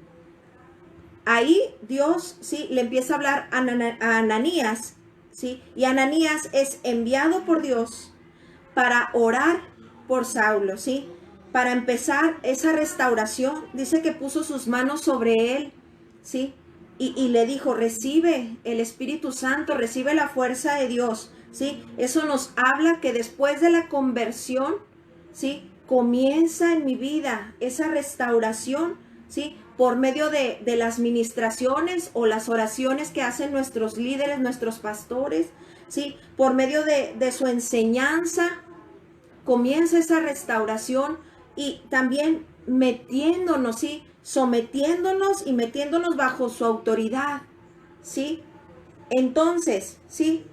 Ahí Dios, ¿sí? Le empieza a hablar a Ananías, ¿sí? Y Ananías es enviado por Dios para orar por Saulo, ¿sí? Para empezar esa restauración. Dice que puso sus manos sobre él, ¿sí? Y le dijo, recibe el Espíritu Santo, recibe la fuerza de Dios, ¿sí? Eso nos habla que después de la conversión, ¿sí? Comienza en mi vida esa restauración, ¿sí? Por medio de las ministraciones o las oraciones que hacen nuestros líderes, nuestros pastores, ¿sí? Por medio de su enseñanza, comienza esa restauración, y también metiéndonos, ¿sí? Sometiéndonos y metiéndonos bajo su autoridad, ¿sí? Entonces, ¿sí?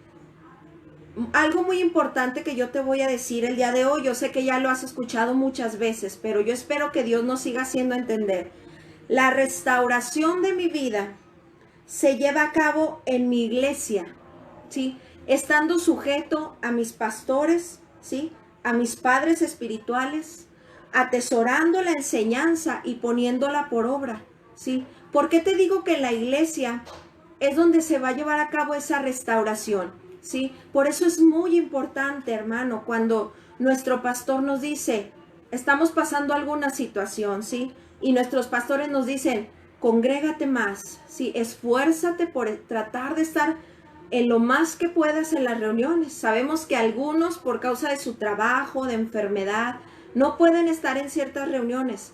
Algo muy importante que yo te voy a decir el día de hoy, yo sé que ya lo has escuchado muchas veces, pero yo espero que Dios nos siga haciendo entender. La restauración de mi vida se lleva a cabo en mi iglesia, ¿sí? Estando sujeto a mis pastores, ¿sí? A mis padres espirituales, atesorando la enseñanza y poniéndola por obra, ¿sí? ¿Por qué te digo que en la iglesia es donde se va a llevar a cabo esa restauración, ¿sí? Por eso es muy importante, hermano, cuando nuestro pastor nos dice, estamos pasando alguna situación, ¿sí? Y nuestros pastores nos dicen, congrégate más, ¿sí? Esfuérzate por tratar de estar en lo más que puedas en las reuniones. Sabemos que algunos, por causa de su trabajo, de enfermedad, no pueden estar en ciertas reuniones.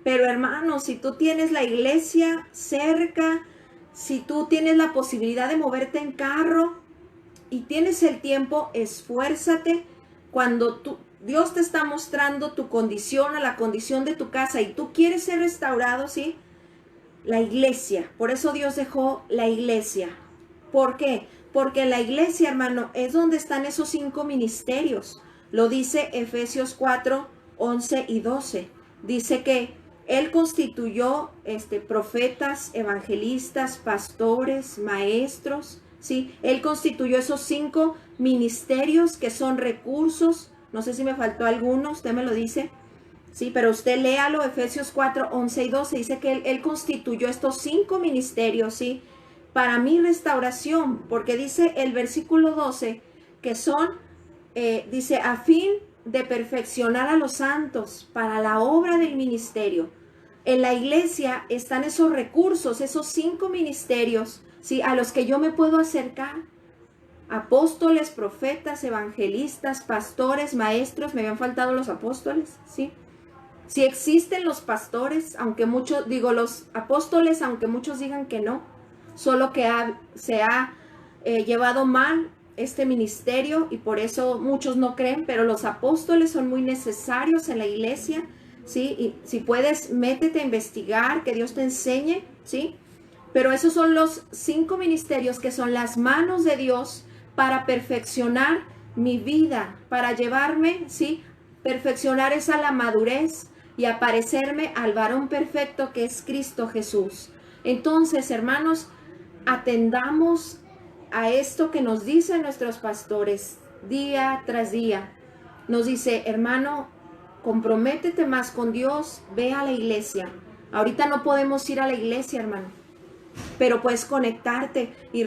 Pero hermano, si tú tienes la iglesia cerca, si tú tienes la posibilidad de moverte en carro y tienes el tiempo, esfuérzate. Cuando Dios te está mostrando tu condición, a la condición de tu casa, y tú quieres ser restaurado, ¿sí? La iglesia. Por eso Dios dejó la iglesia. ¿Por qué? Porque en la iglesia, hermano, es donde están esos 5 ministerios. Lo dice Efesios 4, 11 y 12. Dice que Él constituyó profetas, evangelistas, pastores, maestros, ¿sí? Él constituyó esos 5 ministerios que son recursos. No sé si me faltó alguno, usted me lo dice. Sí, pero usted léalo, Efesios 4, 11 y 12, dice que él constituyó estos 5 ministerios, ¿sí? Para mi restauración, porque dice el versículo 12 que son, dice, a fin de perfeccionar a los santos para la obra del ministerio. En la iglesia están esos recursos, esos 5 ministerios, ¿sí? A los que yo me puedo acercar. Apóstoles, profetas, evangelistas, pastores, maestros, me habían faltado los apóstoles, ¿sí? Si existen los pastores, aunque muchos, los apóstoles, aunque muchos digan que no, solo que se ha llevado mal este ministerio y por eso muchos no creen, pero los apóstoles son muy necesarios en la iglesia, ¿sí? Y si puedes, métete a investigar, que Dios te enseñe, ¿sí? Pero esos son los 5 ministerios que son las manos de Dios para perfeccionar mi vida, para llevarme, ¿sí? Perfeccionar esa la madurez y aparecerme al varón perfecto que es Cristo Jesús. Entonces, hermanos, atendamos a esto que nos dicen nuestros pastores día tras día. Nos dice, hermano, comprométete más con Dios, ve a la iglesia. Ahorita no podemos ir a la iglesia, hermano, pero puedes conectarte y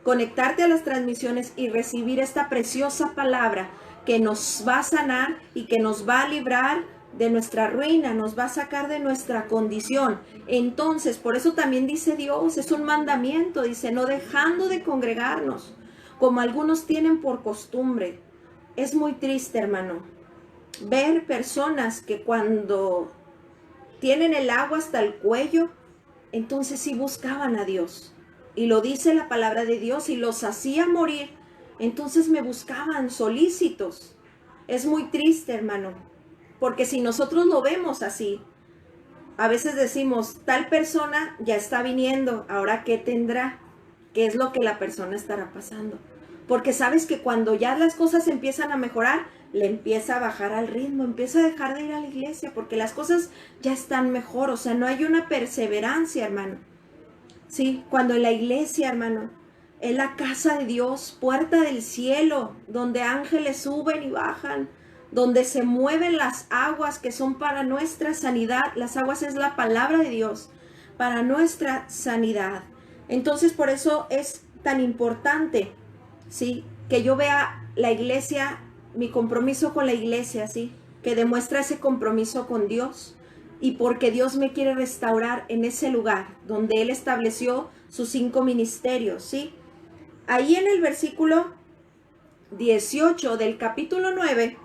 conectarte a las transmisiones y recibir esta preciosa palabra que nos va a sanar y que nos va a librar de nuestra ruina, nos va a sacar de nuestra condición. Entonces, por eso también dice Dios, es un mandamiento, dice, no dejando de congregarnos, como algunos tienen por costumbre. Es muy triste, hermano, ver personas que cuando tienen el agua hasta el cuello, entonces sí buscaban a Dios. Y lo dice la palabra de Dios, y los hacía morir. Entonces me buscaban solícitos. Es muy triste, hermano, porque si nosotros lo vemos así, a veces decimos, tal persona ya está viniendo, ahora ¿qué tendrá? ¿Qué es lo que la persona estará pasando? Porque sabes que cuando ya las cosas empiezan a mejorar, le empieza a bajar al ritmo, empieza a dejar de ir a la iglesia, porque las cosas ya están mejor, o sea, no hay una perseverancia, hermano. Sí, cuando en la iglesia, hermano, es la casa de Dios, puerta del cielo, donde ángeles suben y bajan, donde se mueven las aguas que son para nuestra sanidad. Las aguas es la palabra de Dios, para nuestra sanidad. Entonces, por eso es tan importante, ¿sí? Que yo vea la iglesia, mi compromiso con la iglesia, ¿sí? Que demuestra ese compromiso con Dios. Y porque Dios me quiere restaurar en ese lugar donde Él estableció sus 5 ministerios, ¿sí? Ahí en el versículo 18 del capítulo 9,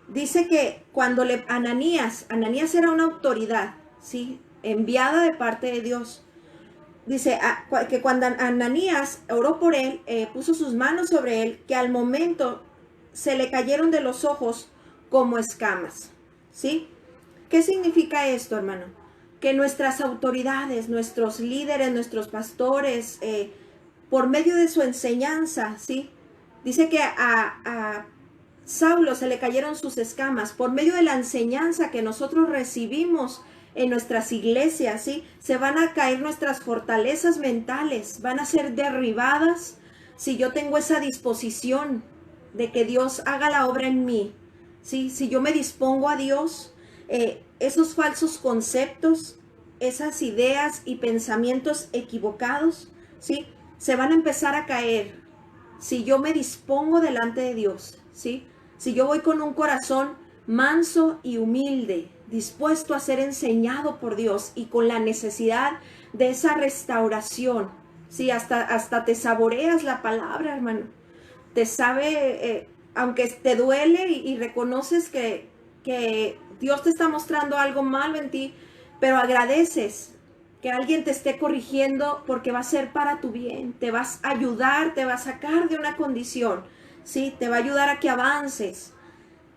dice que cuando Ananías era una autoridad, ¿sí? Enviada de parte de Dios. Dice que cuando Ananías oró por él, puso sus manos sobre él, que al momento se le cayeron de los ojos como escamas, ¿sí? ¿Qué significa esto, hermano? Que nuestras autoridades, nuestros líderes, nuestros pastores, por medio de su enseñanza, ¿sí? Dice que a Saulo se le cayeron sus escamas. Por medio de la enseñanza que nosotros recibimos en nuestras iglesias, ¿sí? Se van a caer nuestras fortalezas mentales, van a ser derribadas si yo tengo esa disposición de que Dios haga la obra en mí, ¿sí? Si yo me dispongo a Dios, esos falsos conceptos, esas ideas y pensamientos equivocados, ¿sí? Se van a empezar a caer si yo me dispongo delante de Dios, ¿sí? Si yo voy con un corazón manso y humilde, dispuesto a ser enseñado por Dios y con la necesidad de esa restauración, ¿sí? Hasta te saboreas la palabra, hermano. Te sabe, aunque te duele y reconoces que Dios te está mostrando algo malo en ti, pero agradeces que alguien te esté corrigiendo porque va a ser para tu bien, te vas a ayudar, te va a sacar de una condición, ¿sí? Te va a ayudar a que avances.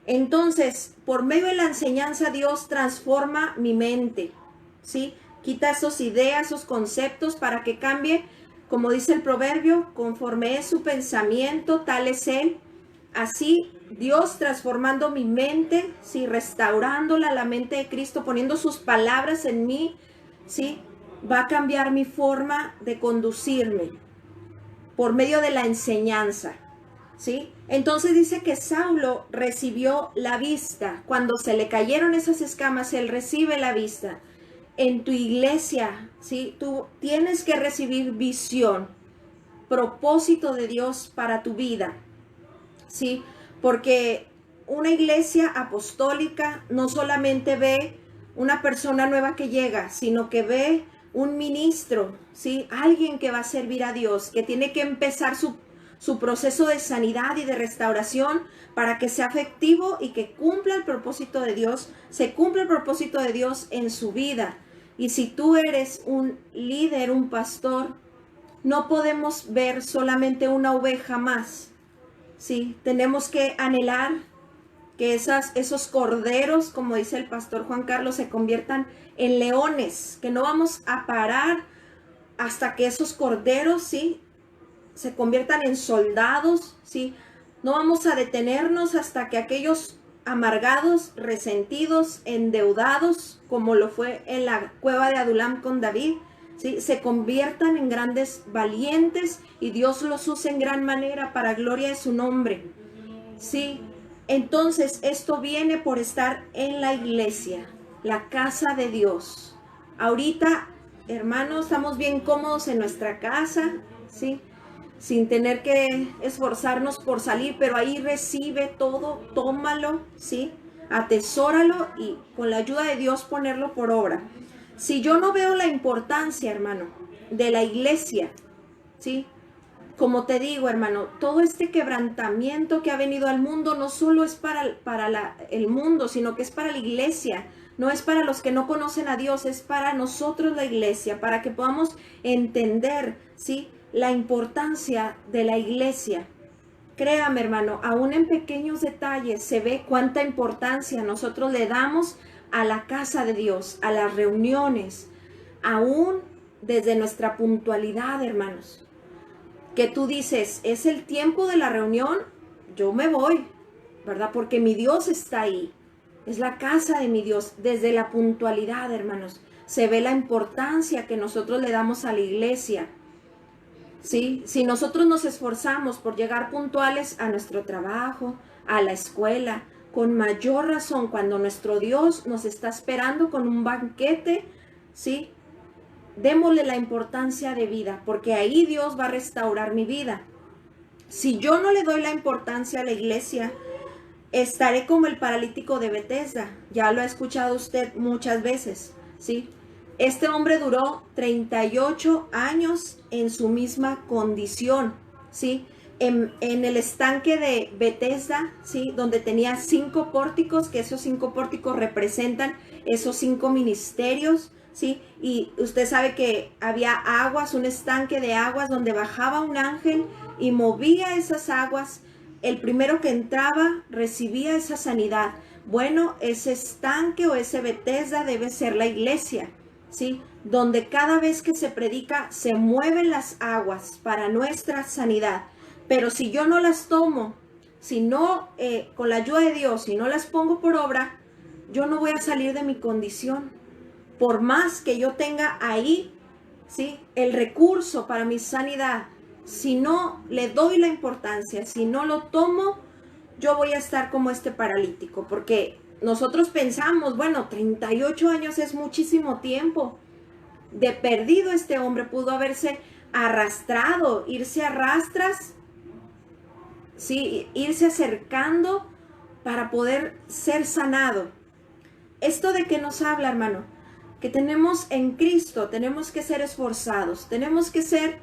Entonces, por medio de la enseñanza, Dios transforma mi mente, ¿sí? Quita esas ideas, esos conceptos para que cambie, como dice el proverbio, conforme es su pensamiento, tal es él. Así, Dios transformando mi mente, ¿sí? Restaurándola a la mente de Cristo, poniendo sus palabras en mí, ¿sí? Va a cambiar mi forma de conducirme por medio de la enseñanza, ¿sí? Entonces dice que Saulo recibió la vista. Cuando se le cayeron esas escamas, él recibe la vista. En tu iglesia, ¿sí? Tú tienes que recibir visión, propósito de Dios para tu vida, ¿sí? Porque una iglesia apostólica no solamente ve una persona nueva que llega, sino que ve un ministro, ¿sí? Alguien que va a servir a Dios, que tiene que empezar su proceso de sanidad y de restauración para que sea efectivo y que cumpla el propósito de Dios, se cumpla el propósito de Dios en su vida. Y si tú eres un líder, un pastor, no podemos ver solamente una oveja más, ¿sí? Tenemos que anhelar que esos corderos, como dice el pastor Juan Carlos, se conviertan en leones, que no vamos a parar hasta que esos corderos, ¿sí?, se conviertan en soldados, ¿sí? No vamos a detenernos hasta que aquellos amargados, resentidos, endeudados, como lo fue en la cueva de Adulam con David, ¿sí?, se conviertan en grandes valientes y Dios los use en gran manera para gloria de su nombre, ¿sí? Entonces, esto viene por estar en la iglesia, la casa de Dios. Ahorita, hermanos, estamos bien cómodos en nuestra casa, ¿sí?, sin tener que esforzarnos por salir, pero ahí recibe todo, tómalo, ¿sí? Atesóralo y con la ayuda de Dios ponerlo por obra. Si yo no veo la importancia, hermano, de la iglesia, ¿sí? Como te digo, hermano, todo este quebrantamiento que ha venido al mundo no solo es para el mundo, sino que es para la iglesia. No es para los que no conocen a Dios, es para nosotros la iglesia, para que podamos entender, ¿sí?, la importancia de la iglesia. Créame, hermano, aún en pequeños detalles se ve cuánta importancia nosotros le damos a la casa de Dios, a las reuniones, aún desde nuestra puntualidad, hermanos. Que tú dices, es el tiempo de la reunión, yo me voy, ¿verdad? Porque mi Dios está ahí. Es la casa de mi Dios. Desde la puntualidad, hermanos, se ve la importancia que nosotros le damos a la iglesia. ¿Sí? Si nosotros nos esforzamos por llegar puntuales a nuestro trabajo, a la escuela, con mayor razón cuando nuestro Dios nos está esperando con un banquete, ¿sí?, démosle la importancia de vida, porque ahí Dios va a restaurar mi vida. Si yo no le doy la importancia a la iglesia, estaré como el paralítico de Betesda. Ya lo ha escuchado usted muchas veces, ¿sí? Este hombre duró 38 años en su misma condición, ¿sí? En el estanque de Betesda, ¿sí?, donde tenía 5 pórticos, que esos 5 pórticos representan esos 5 ministerios, ¿sí? Y usted sabe que había aguas, un estanque de aguas donde bajaba un ángel y movía esas aguas. El primero que entraba recibía esa sanidad. Bueno, ese estanque o ese Betesda debe ser la iglesia, ¿sí?, donde cada vez que se predica se mueven las aguas para nuestra sanidad. Pero si yo no las tomo, si no, con la ayuda de Dios, si no las pongo por obra, yo no voy a salir de mi condición. Por más que yo tenga ahí, ¿sí?, el recurso para mi sanidad, si no le doy la importancia, si no lo tomo, yo voy a estar como este paralítico, porque nosotros pensamos, bueno, 38 años es muchísimo tiempo. De perdido este hombre pudo haberse arrastrado, irse a rastras, ¿sí?, irse acercando para poder ser sanado. ¿Esto de qué nos habla, hermano? Que tenemos en Cristo, tenemos que ser esforzados, tenemos que ser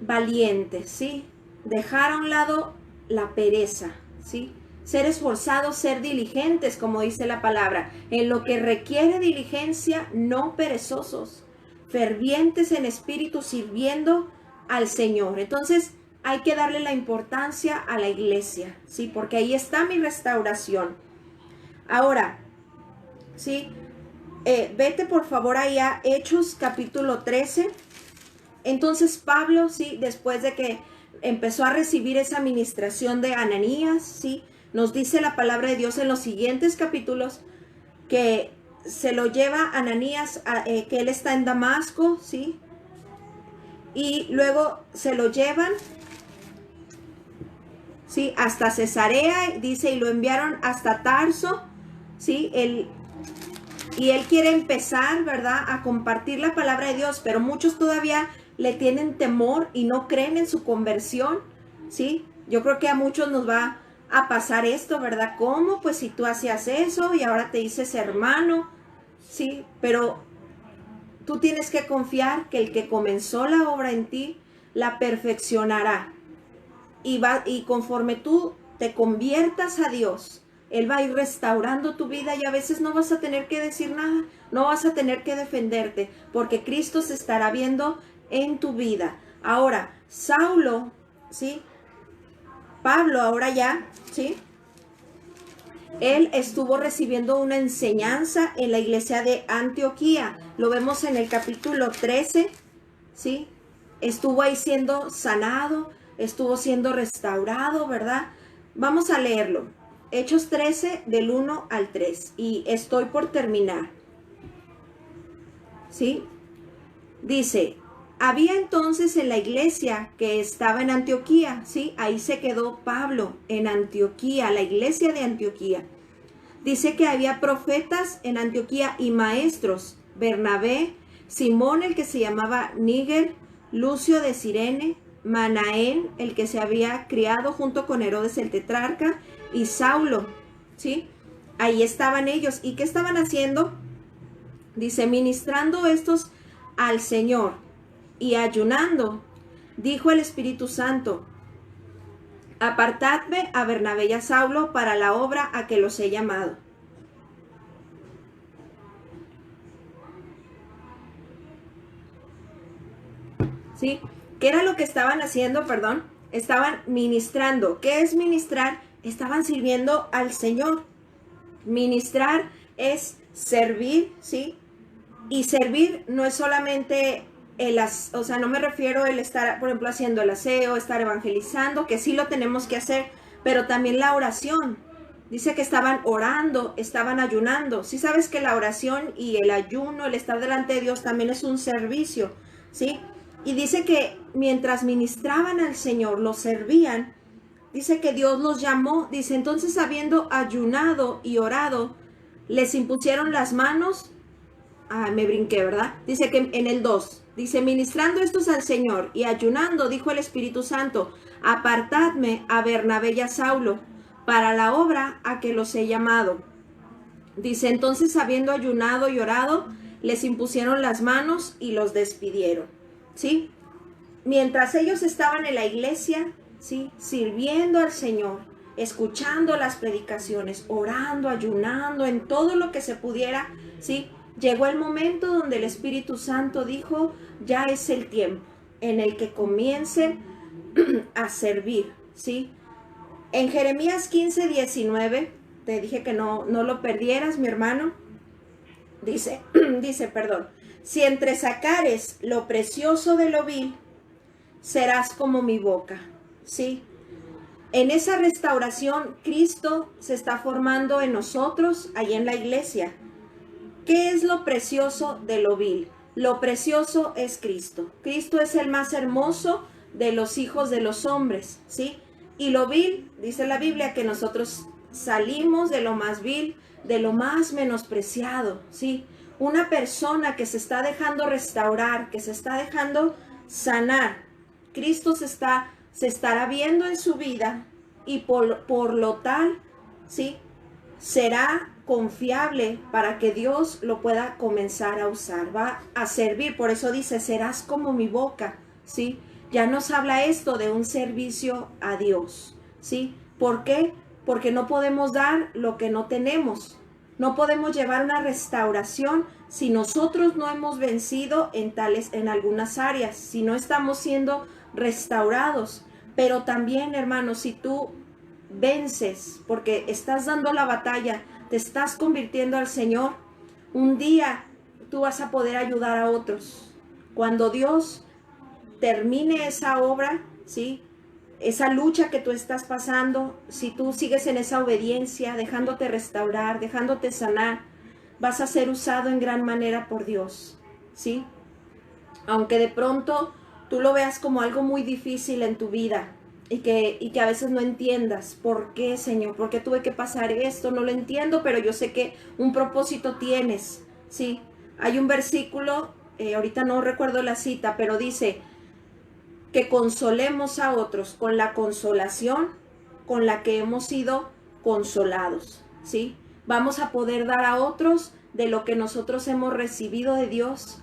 valientes, ¿sí? Dejar a un lado la pereza, ¿sí? Ser esforzados, ser diligentes, como dice la palabra, en lo que requiere diligencia, no perezosos, fervientes en espíritu, sirviendo al Señor. Entonces, hay que darle la importancia a la iglesia, ¿sí? Porque ahí está mi restauración. Ahora, ¿sí? Vete por favor ahí a Hechos capítulo 13. Entonces Pablo, ¿sí?, después de que empezó a recibir esa administración de Ananías, ¿sí?, nos dice la palabra de Dios en los siguientes capítulos que se lo lleva Ananías, que él está en Damasco, ¿sí?, y luego se lo llevan, ¿sí? Hasta Cesarea, dice, y lo enviaron hasta Tarso, ¿sí? Y él quiere empezar, ¿verdad?, a compartir la palabra de Dios, pero muchos todavía le tienen temor y no creen en su conversión, ¿sí? Yo creo que a muchos nos va a pasar esto, ¿verdad? ¿Cómo? Pues si tú hacías eso y ahora te dices hermano, ¿sí? Pero tú tienes que confiar que el que comenzó la obra en ti, la perfeccionará. Y conforme tú te conviertas a Dios, Él va a ir restaurando tu vida y a veces no vas a tener que decir nada, no vas a tener que defenderte, porque Cristo se estará viendo en tu vida. Ahora, Saulo, ¿sí? Pablo ahora ya, ¿sí? Él estuvo recibiendo una enseñanza en la iglesia de Antioquía. Lo vemos en el capítulo 13, ¿sí? Estuvo ahí siendo sanado, estuvo siendo restaurado, ¿verdad? Vamos a leerlo. Hechos 13, del 1 al 3. Y estoy por terminar. ¿Sí? Dice, había entonces en la iglesia que estaba en Antioquía, ¿sí? Ahí se quedó Pablo, en Antioquía, la iglesia de Antioquía. Dice que había profetas en Antioquía y maestros, Bernabé, Simón el que se llamaba Níger, Lucio de Cirene, Manaén el que se había criado junto con Herodes el tetrarca y Saulo, ¿sí? Ahí estaban ellos. ¿Y qué estaban haciendo? Dice, ministrando estos al Señor y ayunando, dijo el Espíritu Santo, apartadme a Bernabé y a Saulo para la obra a que los he llamado. ¿Sí? ¿Qué era lo que estaban haciendo? Perdón. Estaban ministrando. ¿Qué es ministrar? Estaban sirviendo al Señor. Ministrar es servir, ¿sí? Y servir no es solamente o sea, no me refiero el estar, por ejemplo, haciendo el aseo, estar evangelizando, que sí lo tenemos que hacer, pero también la oración. Dice que estaban orando, estaban ayunando. Sí sabes que la oración y el ayuno, el estar delante de Dios también es un servicio, ¿sí? Y dice que mientras ministraban al Señor, lo servían, dice que Dios los llamó, dice, entonces habiendo ayunado y orado, les impusieron las manos. Me brinqué, ¿verdad? Dice que en el 2, dice, ministrando estos al Señor y ayunando, dijo el Espíritu Santo, apartadme a Bernabé y a Saulo para la obra a que los he llamado. Dice, entonces habiendo ayunado y orado, les impusieron las manos y los despidieron, ¿sí? Mientras ellos estaban en la iglesia, ¿sí?, sirviendo al Señor, escuchando las predicaciones, orando, ayunando, en todo lo que se pudiera, ¿sí?, llegó el momento donde el Espíritu Santo dijo, ya es el tiempo en el que comiencen a servir, ¿sí? En Jeremías 15, 19, te dije que no lo perdieras, mi hermano, dice, perdón, si entresacares lo precioso de lo vil, serás como mi boca, ¿sí? En esa restauración, Cristo se está formando en nosotros, allí en la iglesia. ¿Qué es lo precioso de lo vil? Lo precioso es Cristo. Cristo es el más hermoso de los hijos de los hombres, ¿sí? Y lo vil, dice la Biblia, que nosotros salimos de lo más vil, de lo más menospreciado, ¿sí? Una persona que se está dejando restaurar, que se está dejando sanar, Cristo se estará viendo en su vida y por lo tal, ¿sí?, será confiable para que Dios lo pueda comenzar a usar, va a servir. Por eso dice, serás como mi boca, ¿sí? Ya nos habla esto de un servicio a Dios, ¿sí? ¿Por qué? Porque no podemos dar lo que no tenemos. No podemos llevar una restauración si nosotros no hemos vencido en algunas áreas, si no estamos siendo restaurados. Pero también, hermanos, si tú vences porque estás dando la batalla, te estás convirtiendo al Señor, un día tú vas a poder ayudar a otros. Cuando Dios termine esa obra, ¿sí?, esa lucha que tú estás pasando, si tú sigues en esa obediencia, dejándote restaurar, dejándote sanar, vas a ser usado en gran manera por Dios, ¿sí? Aunque de pronto tú lo veas como algo muy difícil en tu vida, y que a veces no entiendas por qué, Señor, por qué tuve que pasar esto, no lo entiendo, pero yo sé que un propósito tienes, ¿sí? Hay un versículo, ahorita no recuerdo la cita, pero dice que consolemos a otros con la consolación con la que hemos sido consolados, ¿sí? Vamos a poder dar a otros de lo que nosotros hemos recibido de Dios.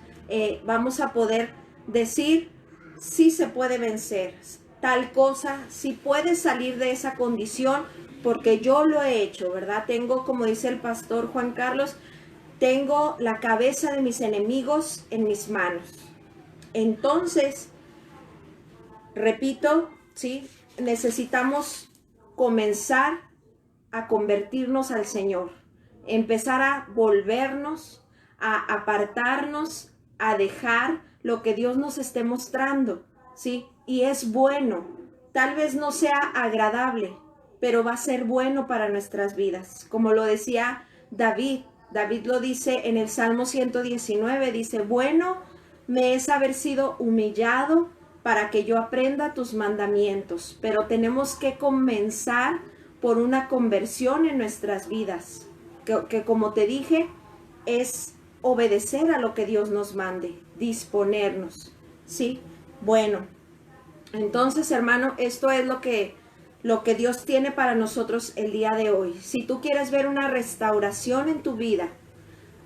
Vamos a poder decir, sí se puede vencer tal cosa, sí puedes salir de esa condición, porque yo lo he hecho, ¿verdad? Tengo, como dice el pastor Juan Carlos, tengo la cabeza de mis enemigos en mis manos. Entonces, repito, ¿sí? Necesitamos comenzar a convertirnos al Señor, empezar a volvernos, a apartarnos, a dejar lo que Dios nos esté mostrando, ¿sí? Y es bueno, tal vez no sea agradable, pero va a ser bueno para nuestras vidas. Como lo decía David lo dice en el Salmo 119, dice, bueno me es haber sido humillado para que yo aprenda tus mandamientos, pero tenemos que comenzar por una conversión en nuestras vidas, que como te dije, es obedecer a lo que Dios nos mande, disponernos, ¿sí? Bueno, entonces, hermano, esto es lo que Dios tiene para nosotros el día de hoy. Si tú quieres ver una restauración en tu vida,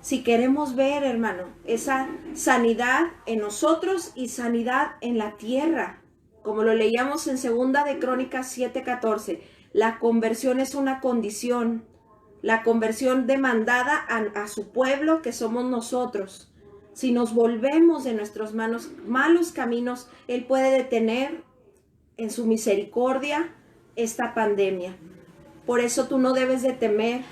si queremos ver, hermano, esa sanidad en nosotros y sanidad en la tierra, como lo leíamos en 2 de Crónicas 7:14, la conversión es una condición, la conversión demandada a su pueblo, que somos nosotros. Si nos volvemos de nuestros malos caminos, Él puede detener en su misericordia esta pandemia. Por eso tú no debes de temer.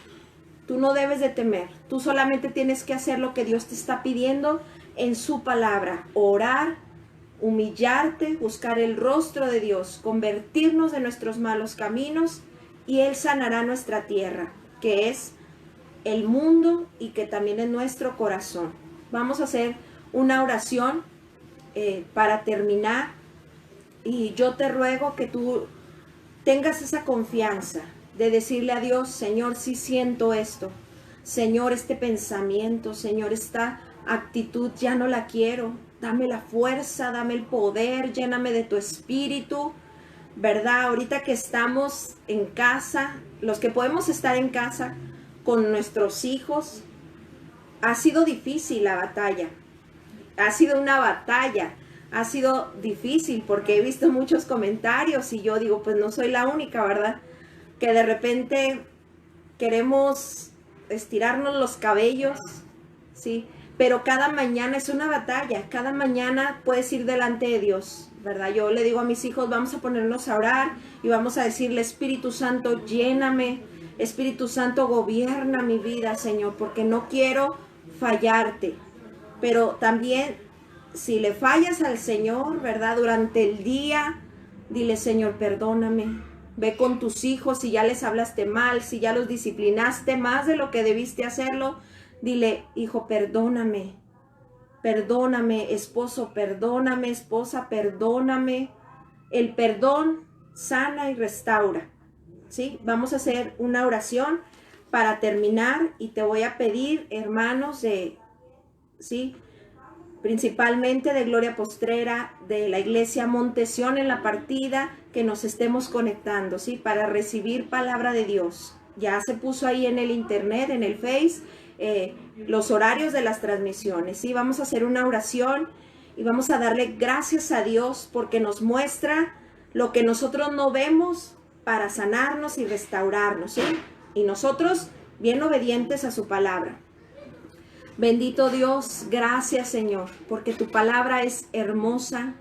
Tú no debes de temer, tú solamente tienes que hacer lo que Dios te está pidiendo en su palabra, orar, humillarte, buscar el rostro de Dios, convertirnos de nuestros malos caminos y Él sanará nuestra tierra, que es el mundo y que también es nuestro corazón. Vamos a hacer una oración para terminar y yo te ruego que tú tengas esa confianza de decirle a Dios, Señor, sí siento esto, Señor, este pensamiento, Señor, esta actitud ya no la quiero, dame la fuerza, dame el poder, lléname de tu espíritu, ¿verdad? Ahorita que estamos en casa, los que podemos estar en casa con nuestros hijos, ha sido difícil la batalla, ha sido una batalla, ha sido difícil porque he visto muchos comentarios y yo digo, pues no soy la única, ¿verdad? Que de repente queremos estirarnos los cabellos, ¿sí? Pero cada mañana es una batalla, cada mañana puedes ir delante de Dios, ¿verdad? Yo le digo a mis hijos, vamos a ponernos a orar y vamos a decirle, Espíritu Santo, lléname, Espíritu Santo, gobierna mi vida, Señor, porque no quiero fallarte. Pero también, si le fallas al Señor, ¿verdad? Durante el día, dile, Señor, perdóname. Ve con tus hijos, si ya les hablaste mal, si ya los disciplinaste más de lo que debiste hacerlo, dile, hijo, perdóname, perdóname, esposo, perdóname, esposa, perdóname. El perdón sana y restaura, ¿sí? Vamos a hacer una oración para terminar y te voy a pedir, hermanos, ¿sí? Principalmente de Gloria Postrera, de la Iglesia Monte Sión en la partida, que nos estemos conectando, ¿sí? Para recibir palabra de Dios. Ya se puso ahí en el internet, en el Face, los horarios de las transmisiones, ¿sí? Vamos a hacer una oración y vamos a darle gracias a Dios porque nos muestra lo que nosotros no vemos para sanarnos y restaurarnos, ¿sí? Y nosotros bien obedientes a su palabra. Bendito Dios, gracias Señor, porque tu palabra es hermosa.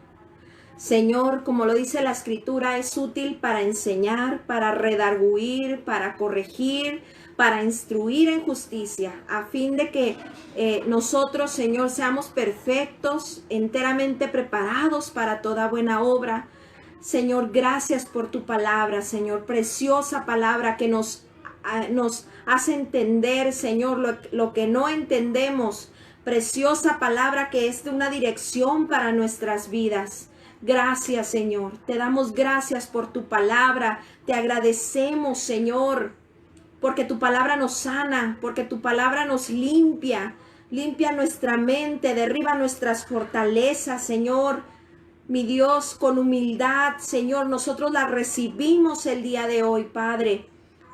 Señor, como lo dice la Escritura, es útil para enseñar, para redarguir, para corregir, para instruir en justicia, a fin de que nosotros, Señor, seamos perfectos, enteramente preparados para toda buena obra. Señor, gracias por tu palabra, Señor, preciosa palabra que nos hace entender, Señor, lo que no entendemos. Preciosa palabra que es de una dirección para nuestras vidas. Gracias, Señor. Te damos gracias por tu palabra. Te agradecemos, Señor, porque tu palabra nos sana, porque tu palabra nos limpia. Limpia nuestra mente, derriba nuestras fortalezas, Señor. Mi Dios, con humildad, Señor, nosotros la recibimos el día de hoy, Padre.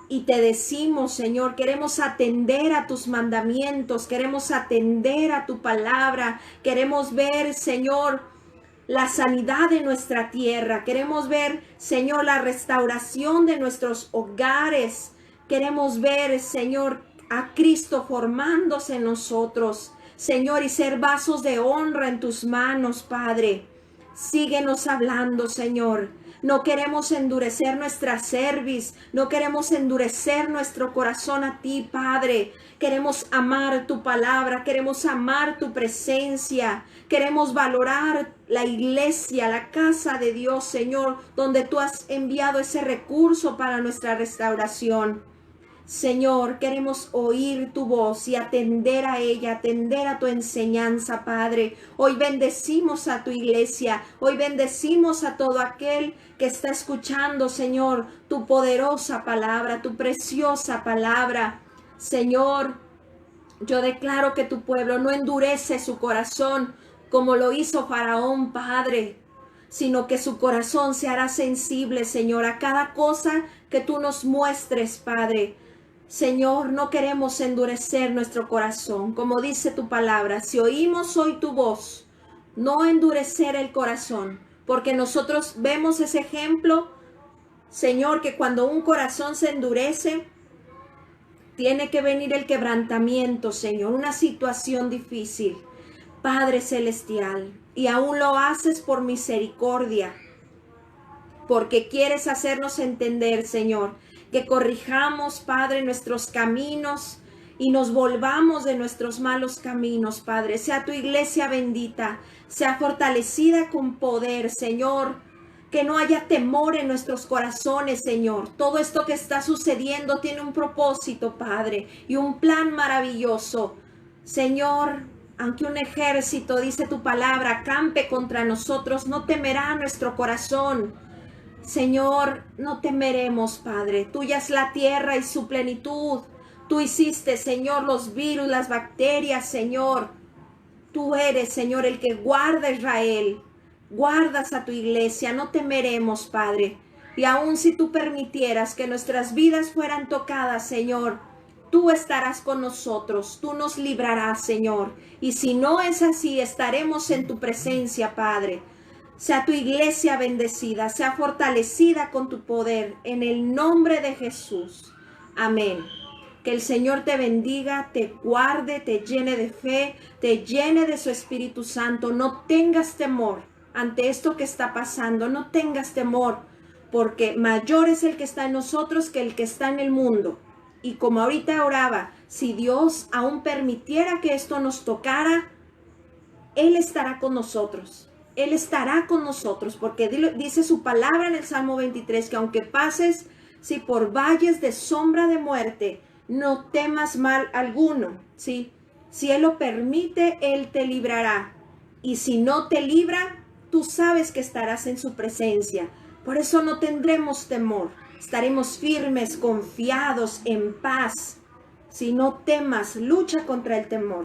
Y te decimos, Señor, queremos atender a tus mandamientos, queremos atender a tu palabra, queremos ver, Señor, la sanidad de nuestra tierra, queremos ver, Señor, la restauración de nuestros hogares, queremos ver, Señor, a Cristo formándose en nosotros, Señor, y ser vasos de honra en tus manos, Padre. Síguenos hablando, Señor. No queremos endurecer nuestra cerviz, no queremos endurecer nuestro corazón a ti, Padre. Queremos amar tu palabra, queremos amar tu presencia, queremos valorar la iglesia, la casa de Dios, Señor, donde tú has enviado ese recurso para nuestra restauración. Señor, queremos oír tu voz y atender a ella, atender a tu enseñanza, Padre. Hoy bendecimos a tu iglesia, hoy bendecimos a todo aquel que está escuchando, Señor, tu poderosa palabra, tu preciosa palabra. Señor, yo declaro que tu pueblo no endurece su corazón como lo hizo Faraón, Padre, sino que su corazón se hará sensible, Señor, a cada cosa que tú nos muestres, Padre. Señor, no queremos endurecer nuestro corazón, como dice tu palabra. Si oímos hoy tu voz, no endurecer el corazón, porque nosotros vemos ese ejemplo, Señor, que cuando un corazón se endurece, tiene que venir el quebrantamiento, Señor, una situación difícil. Padre Celestial, y aún lo haces por misericordia, porque quieres hacernos entender, Señor, que corrijamos, Padre, nuestros caminos y nos volvamos de nuestros malos caminos, Padre. Sea tu iglesia bendita, sea fortalecida con poder, Señor. Que no haya temor en nuestros corazones, Señor. Todo esto que está sucediendo tiene un propósito, Padre, y un plan maravilloso. Señor, aunque un ejército, dice tu palabra, campe contra nosotros, no temerá nuestro corazón. Señor, no temeremos, Padre. Tuya es la tierra y su plenitud. Tú hiciste, Señor, los virus, las bacterias, Señor. Tú eres, Señor, el que guarda a Israel. Guardas a tu iglesia. No temeremos, Padre. Y aun si tú permitieras que nuestras vidas fueran tocadas, Señor, tú estarás con nosotros. Tú nos librarás, Señor. Y si no es así, estaremos en tu presencia, Padre. Sea tu iglesia bendecida, sea fortalecida con tu poder, en el nombre de Jesús. Amén. Que el Señor te bendiga, te guarde, te llene de fe, te llene de su Espíritu Santo. No tengas temor ante esto que está pasando, no tengas temor, porque mayor es el que está en nosotros que el que está en el mundo. Y como ahorita oraba, si Dios aún permitiera que esto nos tocara, Él estará con nosotros. Él estará con nosotros, porque dice su palabra en el Salmo 23, que aunque pases por valles de sombra de muerte, no temas mal alguno, ¿sí? Si Él lo permite, Él te librará. Y si no te libra, tú sabes que estarás en su presencia. Por eso no tendremos temor. Estaremos firmes, confiados, en paz. Si no temas, lucha contra el temor.